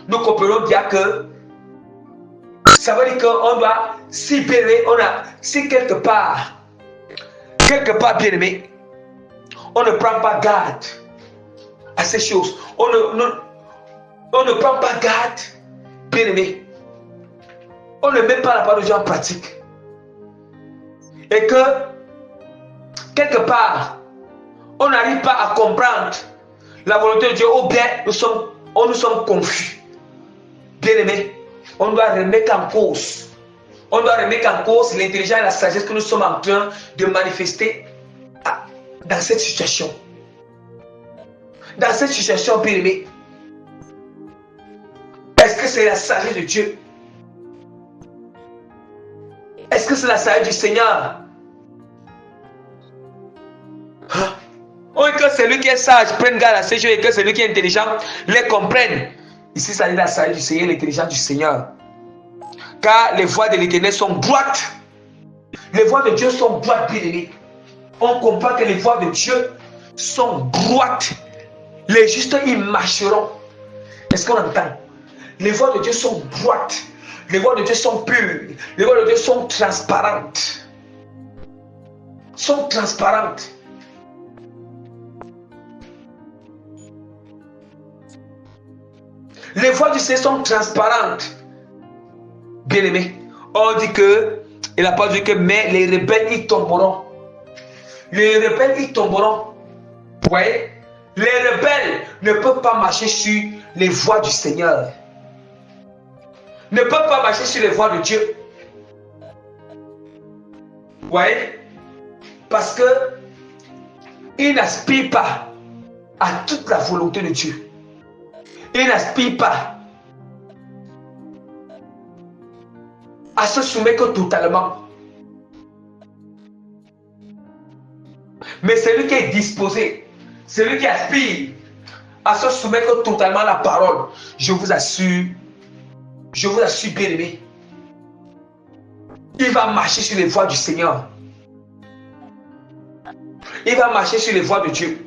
nous comprenons bien que, ça veut dire qu'on doit s'y pérer, si quelque part bien aimé, on ne prend pas garde à ces choses. On ne prend pas garde, bien aimé. On ne met pas la parole de Dieu en pratique. Et que, quelque part, on n'arrive pas à comprendre la volonté de Dieu, ou bien nous sommes confus. Bien aimé, on doit remettre en cause. On doit remettre en cause l'intelligence et la sagesse que nous sommes en train de manifester dans cette situation. Dans cette situation, bien aimé, est-ce que c'est la sagesse de Dieu? Est-ce que c'est la sagesse du Seigneur? Ou que celui qui est sage prenne garde à ces choses et que celui qui est intelligent les comprenne. Ici, ça dit la sagesse du Seigneur, l'intelligence du Seigneur. Car les voies de l'Éternel sont droites. Les voies de Dieu sont droites, bien aimés. On comprend que les voies de Dieu sont droites. Les justes y marcheront. Est-ce qu'on entend? Les voies de Dieu sont droites. Les voies de Dieu sont pures. Les voies de Dieu sont transparentes. Sont transparentes. Les voies du Seigneur sont transparentes. Bien-aimé, on dit que, il n'a pas dit que, mais les rebelles, ils tomberont. Les rebelles, ils tomberont. Vous voyez? Les rebelles ne peuvent pas marcher sur les voies du Seigneur. Ne peuvent pas marcher sur les voies de Dieu. Vous voyez? Parce que ils n'aspirent pas à toute la volonté de Dieu. Ils n'aspirent pas à se soumettre totalement. Mais celui qui est disposé, celui qui aspire à se soumettre totalement à la parole, je vous assure, bien aimé, il va marcher sur les voies du Seigneur. Il va marcher sur les voies de Dieu.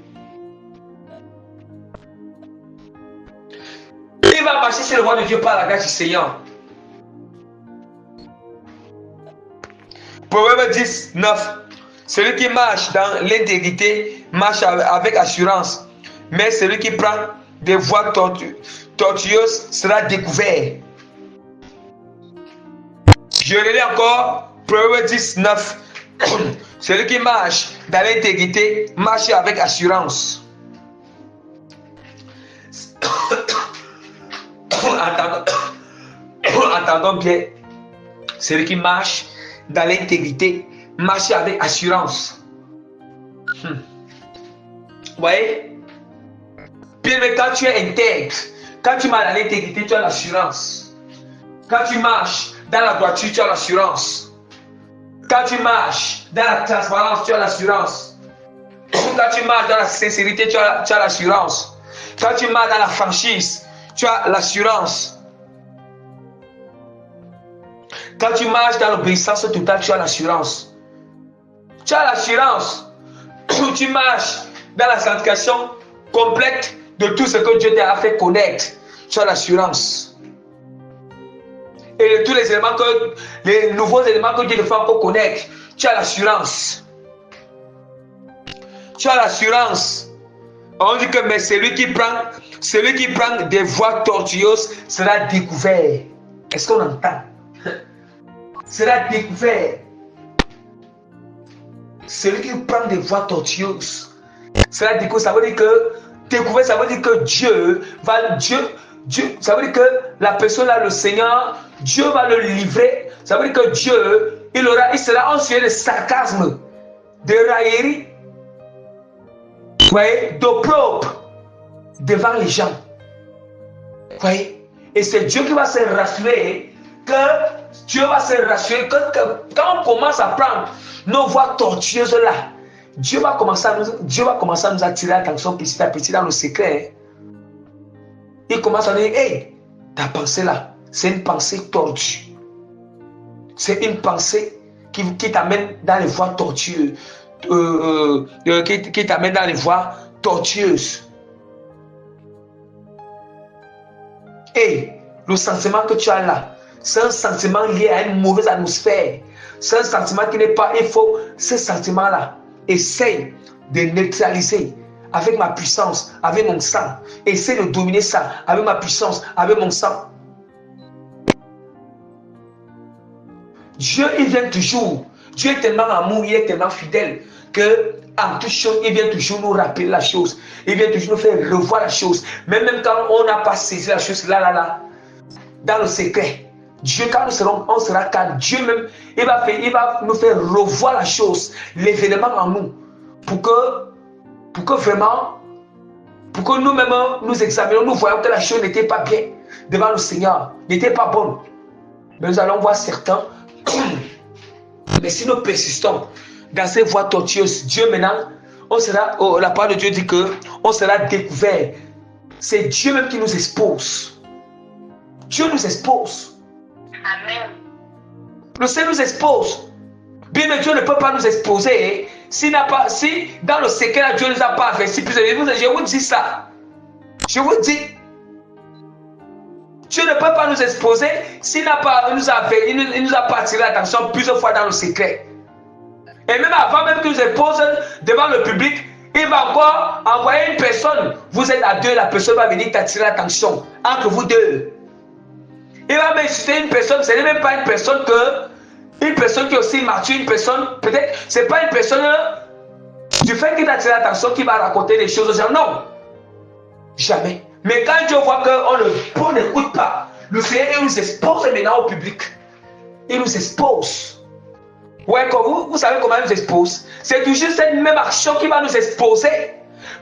Il va marcher sur les voies de Dieu par la grâce du Seigneur. Proverbe 10, 9. Celui qui marche dans l'intégrité marche avec assurance. Mais celui qui prend des voies tortueuses sera découvert. Je relis encore. Proverbe 10, 9. Celui qui marche dans l'intégrité marche avec assurance. Entendons bien. Celui qui marche dans l'intégrité marche avec assurance. Vous voyez? Bien, mais quand tu es intègre, quand tu marches dans l'intégrité, tu as l'assurance. Quand tu marches dans la droiture, tu as l'assurance. Quand tu marches dans la transparence, tu as l'assurance. Quand tu marches dans la sincérité, tu as l'assurance. Quand tu marches dans la franchise, tu as l'assurance. Quand tu marches dans l'obéissance totale, tu as l'assurance. Tu as l'assurance. Tu marches dans la sanctification complète de tout ce que Dieu t'a fait connaître. Tu as l'assurance. Et de tous les éléments les nouveaux éléments que Dieu te fait encore connaître, tu as l'assurance. Tu as l'assurance. On dit que mais celui qui prend des voies tortueuses sera découvert. Est-ce qu'on entend? Sera découvert. Celui qui prend des voies tortueuses sera découvert. Ça veut dire que découvert, ça veut dire que Dieu, ça veut dire que la personne là, le Seigneur, Dieu va le livrer. Ça veut dire que Dieu, il sera en sujet de sarcasme, de raillerie, vous voyez, d'opprobre devant les gens. Vous voyez? Et c'est Dieu qui va se rassurer quand on commence à prendre nos voies tortueuses là, Dieu va commencer à nous attirer l'attention petit à petit dans le secret. Il commence à dire, hey, ta pensée là, c'est une pensée tordue. C'est une pensée qui t'amène dans les voies tortueuses. Qui t'amène dans les voies tortueuses. Et le sentiment que tu as là, c'est un sentiment lié à une mauvaise atmosphère. C'est un sentiment qui n'est pas... Il faut ce sentiment-là. Essaye de neutraliser avec ma puissance, avec mon sang. Essaye de dominer ça avec ma puissance, avec mon sang. Dieu, il vient toujours. Dieu est tellement amour, il est tellement fidèle que en toute chose, il vient toujours nous rappeler la chose. Il vient toujours nous faire revoir la chose. Même quand on n'a pas saisi la chose là, dans le secret. Dieu, quand on sera calme, Dieu même, il va nous faire revoir la chose, l'événement en nous, pour que vraiment, pour que nous-mêmes nous examinions, nous voyons que la chose n'était pas bien devant le Seigneur, n'était pas bonne. Mais nous allons voir certains, mais si nous persistons dans ces voies tortueuses, Dieu maintenant, la parole de Dieu dit que on sera découvert. C'est Dieu même qui nous expose. Dieu nous expose. Amen. Le Seigneur nous expose. Bien, mais Dieu ne peut pas nous exposer si dans le secret, Dieu ne nous a pas avertis. Je vous dis ça. Je vous dis. Dieu ne peut pas nous exposer s'il il nous a pas attiré l'attention plusieurs fois dans le secret. Et même avant même qu'il nous expose devant le public, il va encore envoyer une personne. Vous êtes à deux, la personne va venir t'attirer l'attention entre vous deux. Il va m'insulter une personne, ce n'est même pas une personne qui est aussi mature, une personne, peut-être, ce n'est pas une personne du fait qu'il a tiré l'attention qui va raconter des choses aux gens. Non. Jamais. Mais quand Dieu voit qu'on n'écoute pas, le Seigneur il nous expose maintenant au public. Il nous expose. Ouais, vous savez comment il nous expose? C'est toujours cette même action qui va nous exposer.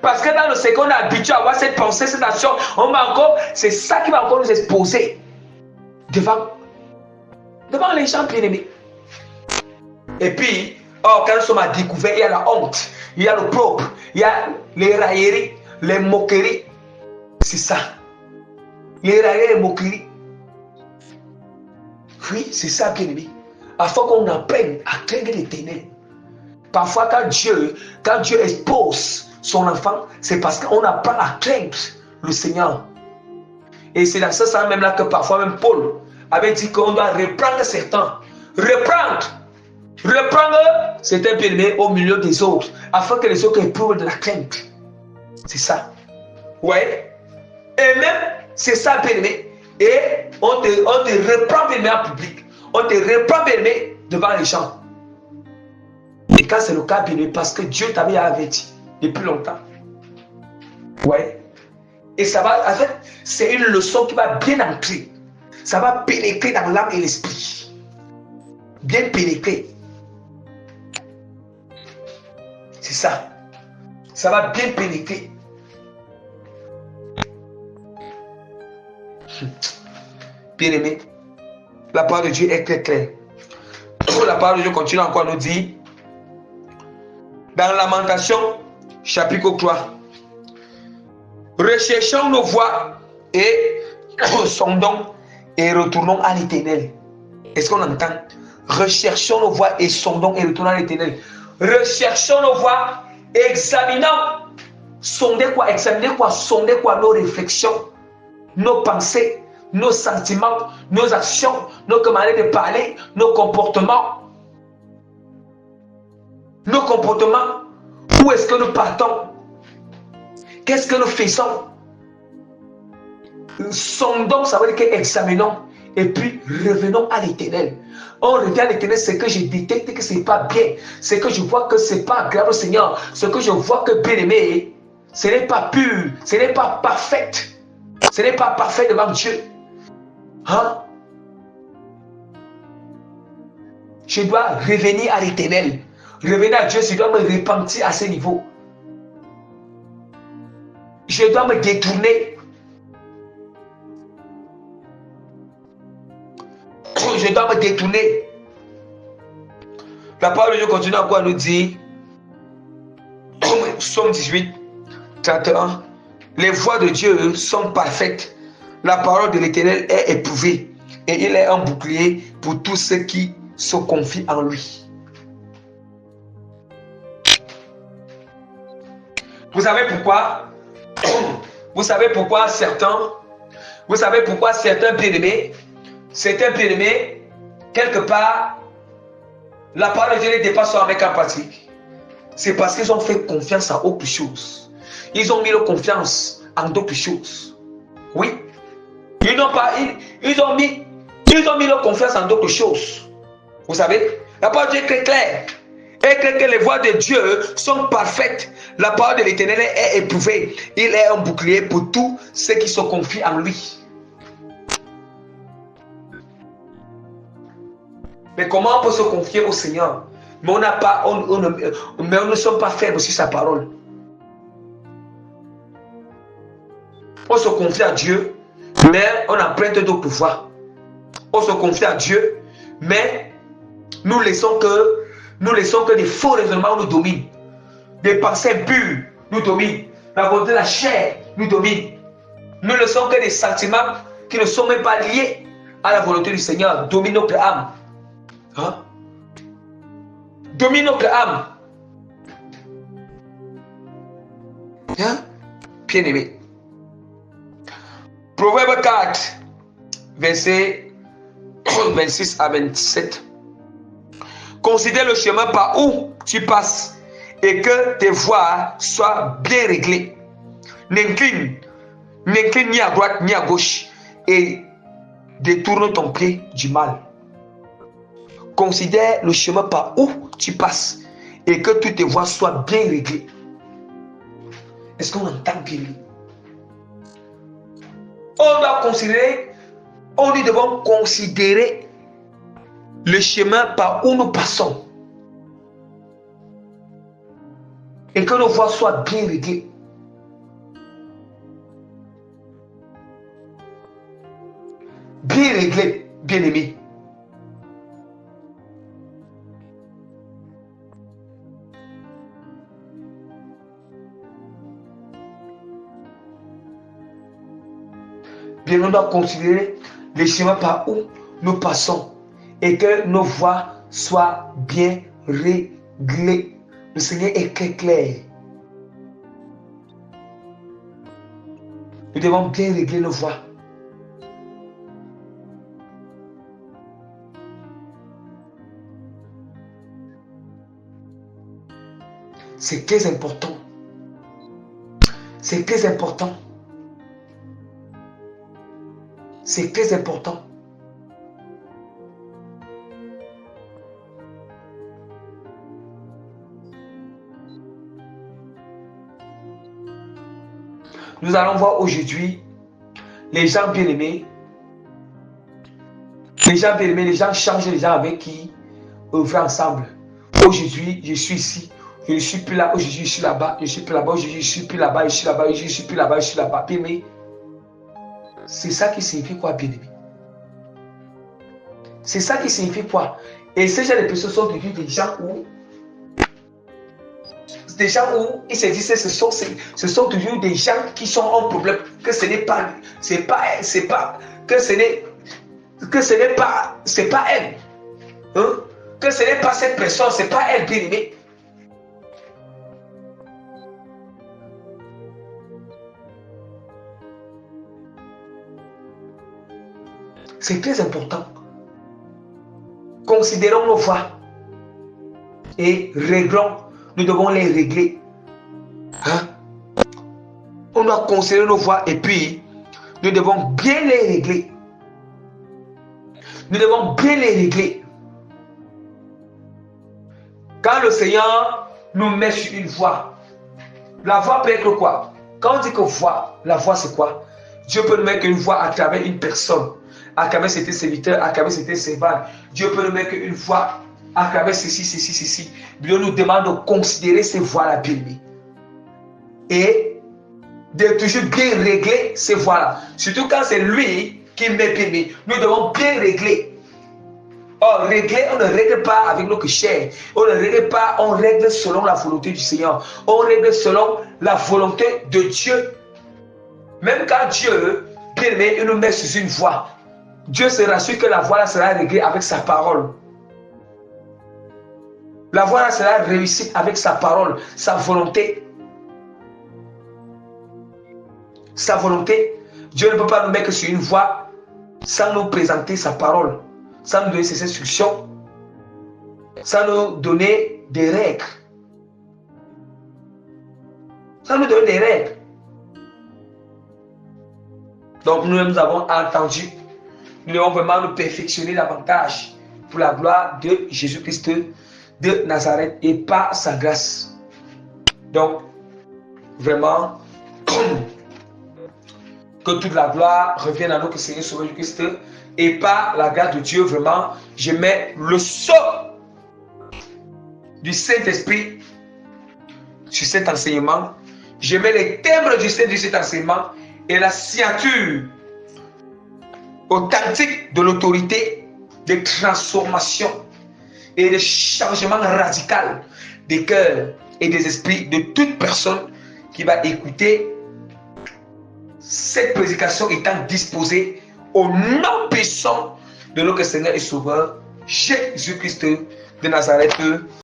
Parce que dans le second, on est habitué à avoir cette pensée, cette action. C'est ça qui va encore nous exposer devant les gens bien-aimés. Et puis, quand nous sommes à découvert, il y a la honte, il y a le propre, il y a les railleries, les moqueries. C'est ça. Les railleries, les moqueries. Oui, c'est ça, bien-aimé. Afin qu'on apprenne à craindre l'Éternel. Parfois, quand Dieu expose son enfant, c'est parce qu'on apprend à craindre le Seigneur. Et c'est dans ce sens même là que parfois même Paul avait dit qu'on doit reprendre certains. Reprendre certains bien-aimés au milieu des autres, afin que les autres éprouvent de la crainte. C'est ça. Ouais. Et même, c'est ça, bien-aimé. Et on te reprend bien-aimé en public. On te reprend bien-aimé devant les gens. Et quand c'est le cas, bien-aimé, parce que Dieu t'avait averti depuis longtemps. Ouais. Et ça va, en fait, c'est une leçon qui va bien entrer. Ça va pénétrer dans l'âme et l'esprit. Bien pénétrer. C'est ça. Ça va bien pénétrer. Bien-aimé, la parole de Dieu est très claire. La parole de Dieu continue encore à nous dire dans Lamentation, chapitre 3. Recherchons nos voies et sondons et retournons à l'Éternel. Est-ce qu'on entend? Recherchons nos voies et sondons et retournons à l'Éternel. Recherchons nos voies, examinons. Sondez quoi? Examinez quoi? Sondez quoi? Nos réflexions, nos pensées, nos sentiments, nos actions, nos manières de parler, nos comportements. Nos comportements. Où est-ce que nous partons? Qu'est-ce que nous faisons? Sondons, ça veut dire qu'examinons. Et puis revenons à l'Éternel. On revient à l'Éternel, c'est que je détecte que ce n'est pas bien. C'est que je vois que ce n'est pas agréable au Seigneur. C'est que je vois que bien aimé, ce n'est pas pur. Ce n'est pas parfait. Ce n'est pas parfait devant Dieu. Hein? Je dois revenir à l'Éternel. Revenir à Dieu, je dois me repentir à ce niveau. Je dois me détourner. Je dois me détourner. La parole de Dieu continue encore à nous dire, Psaume 18, 31, les voies de Dieu sont parfaites. La parole de l'Éternel est éprouvée. Et il est un bouclier pour tous ceux qui se confient en lui. Vous savez pourquoi? Vous savez pourquoi certains bien-aimés, quelque part, la parole de Dieu les dépasse avec empathique. C'est parce qu'ils ont fait confiance à autre chose. Ils ont mis leur confiance en d'autres choses. Oui. Ils ont mis leur confiance en d'autres choses. Vous savez, la parole de Dieu est très claire. Et que les voies de Dieu sont parfaites. La parole de l'Éternel est éprouvée. Il est un bouclier pour tous ceux qui se confient en lui. Mais comment on peut se confier au Seigneur? Mais on ne sommes pas fermes sur sa parole. On se confie à Dieu, mais on emprunte d'autres voies. On se confie à Dieu, mais nous laissons que des faux raisonnements nous dominent. Des pensées impures nous dominent. La volonté de la chair nous domine. Nous ne laissons que des sentiments qui ne sont même pas liés à la volonté du Seigneur dominent notre âme. Hein? Domine notre âme. Hein? Bien aimé. Proverbe 4, versets 26 à 27. Considère le chemin par où tu passes et que tes voies soient bien réglées. N'incline ni à droite ni à gauche et détourne ton pied du mal. Considère le chemin par où tu passes et que toutes tes voies soient bien réglées. Est-ce qu'on entend bien? Nous devons considérer le chemin par où nous passons et que nos voies soient bien réglées. Bien réglées, bien aimés. Bien, on doit considérer les chemins par où nous passons et que nos voies soient bien réglées. Le Seigneur est très clair. Nous devons bien régler nos voies. C'est très important. C'est très important. C'est très important. Nous allons voir aujourd'hui les gens bien-aimés. Les gens bien-aimés, les gens changent les gens avec qui œuvrer ensemble. Aujourd'hui, je suis ici. Je ne suis plus là. Aujourd'hui, je suis là-bas. Je suis plus là-bas. Aujourd'hui, je suis plus là-bas. Je suis là-bas. Je suis plus là-bas. Je suis là-bas. Bien-aimé. C'est ça qui signifie quoi, bien-aimé? C'est ça qui signifie quoi? Et ces gens de personnes sont devenus des gens où ils se disent ce sont toujours des gens qui sont en problème, que ce n'est pas, c'est pas elle. Hein? Que ce n'est pas cette personne, c'est pas elle, bien aimée. C'est très important. Considérons nos voies et réglons. Nous devons les régler. Hein? On doit considérer nos voies et puis nous devons bien les régler. Nous devons bien les régler. Quand le Seigneur nous met sur une voie, la voie peut être quoi? Quand on dit que voie, la voie c'est quoi? Dieu peut nous mettre une voie à travers une personne, à travers ses serviteurs, à travers ses servants. Dieu peut nous mettre une voie à travers ceci. Dieu nous demande de considérer ces voies-là bien aimées. Et de toujours bien régler ces voies-là. Surtout quand c'est lui qui met bien aimé. Nous devons bien régler. Or, régler, on ne règle pas avec notre chair. On ne règle pas, on règle selon la volonté du Seigneur. On règle selon la volonté de Dieu. Même quand Dieu, bien aimé, il nous met sur une voie, Dieu se rassure que la voie sera réglée avec sa parole. La voie sera réussie avec sa parole, sa volonté. Sa volonté. Dieu ne peut pas nous mettre sur une voie sans nous présenter sa parole, sans nous donner ses instructions, sans nous donner des règles. Sans nous donner des règles. Donc nous avons entendu. Nous devons vraiment nous perfectionner davantage pour la gloire de Jésus-Christ de Nazareth et par sa grâce. Donc, vraiment, que toute la gloire revienne à notre Seigneur Sauveur Jésus-Christ et par la grâce de Dieu, vraiment, je mets le sceau du Saint-Esprit sur cet enseignement. Je mets les timbres du Saint de cet enseignement et la signature authentique de l'autorité de transformation et de changement radical des cœurs et des esprits de toute personne qui va écouter cette prédication étant disposée au nom puissant de notre Seigneur et Sauveur Jésus-Christ de Nazareth.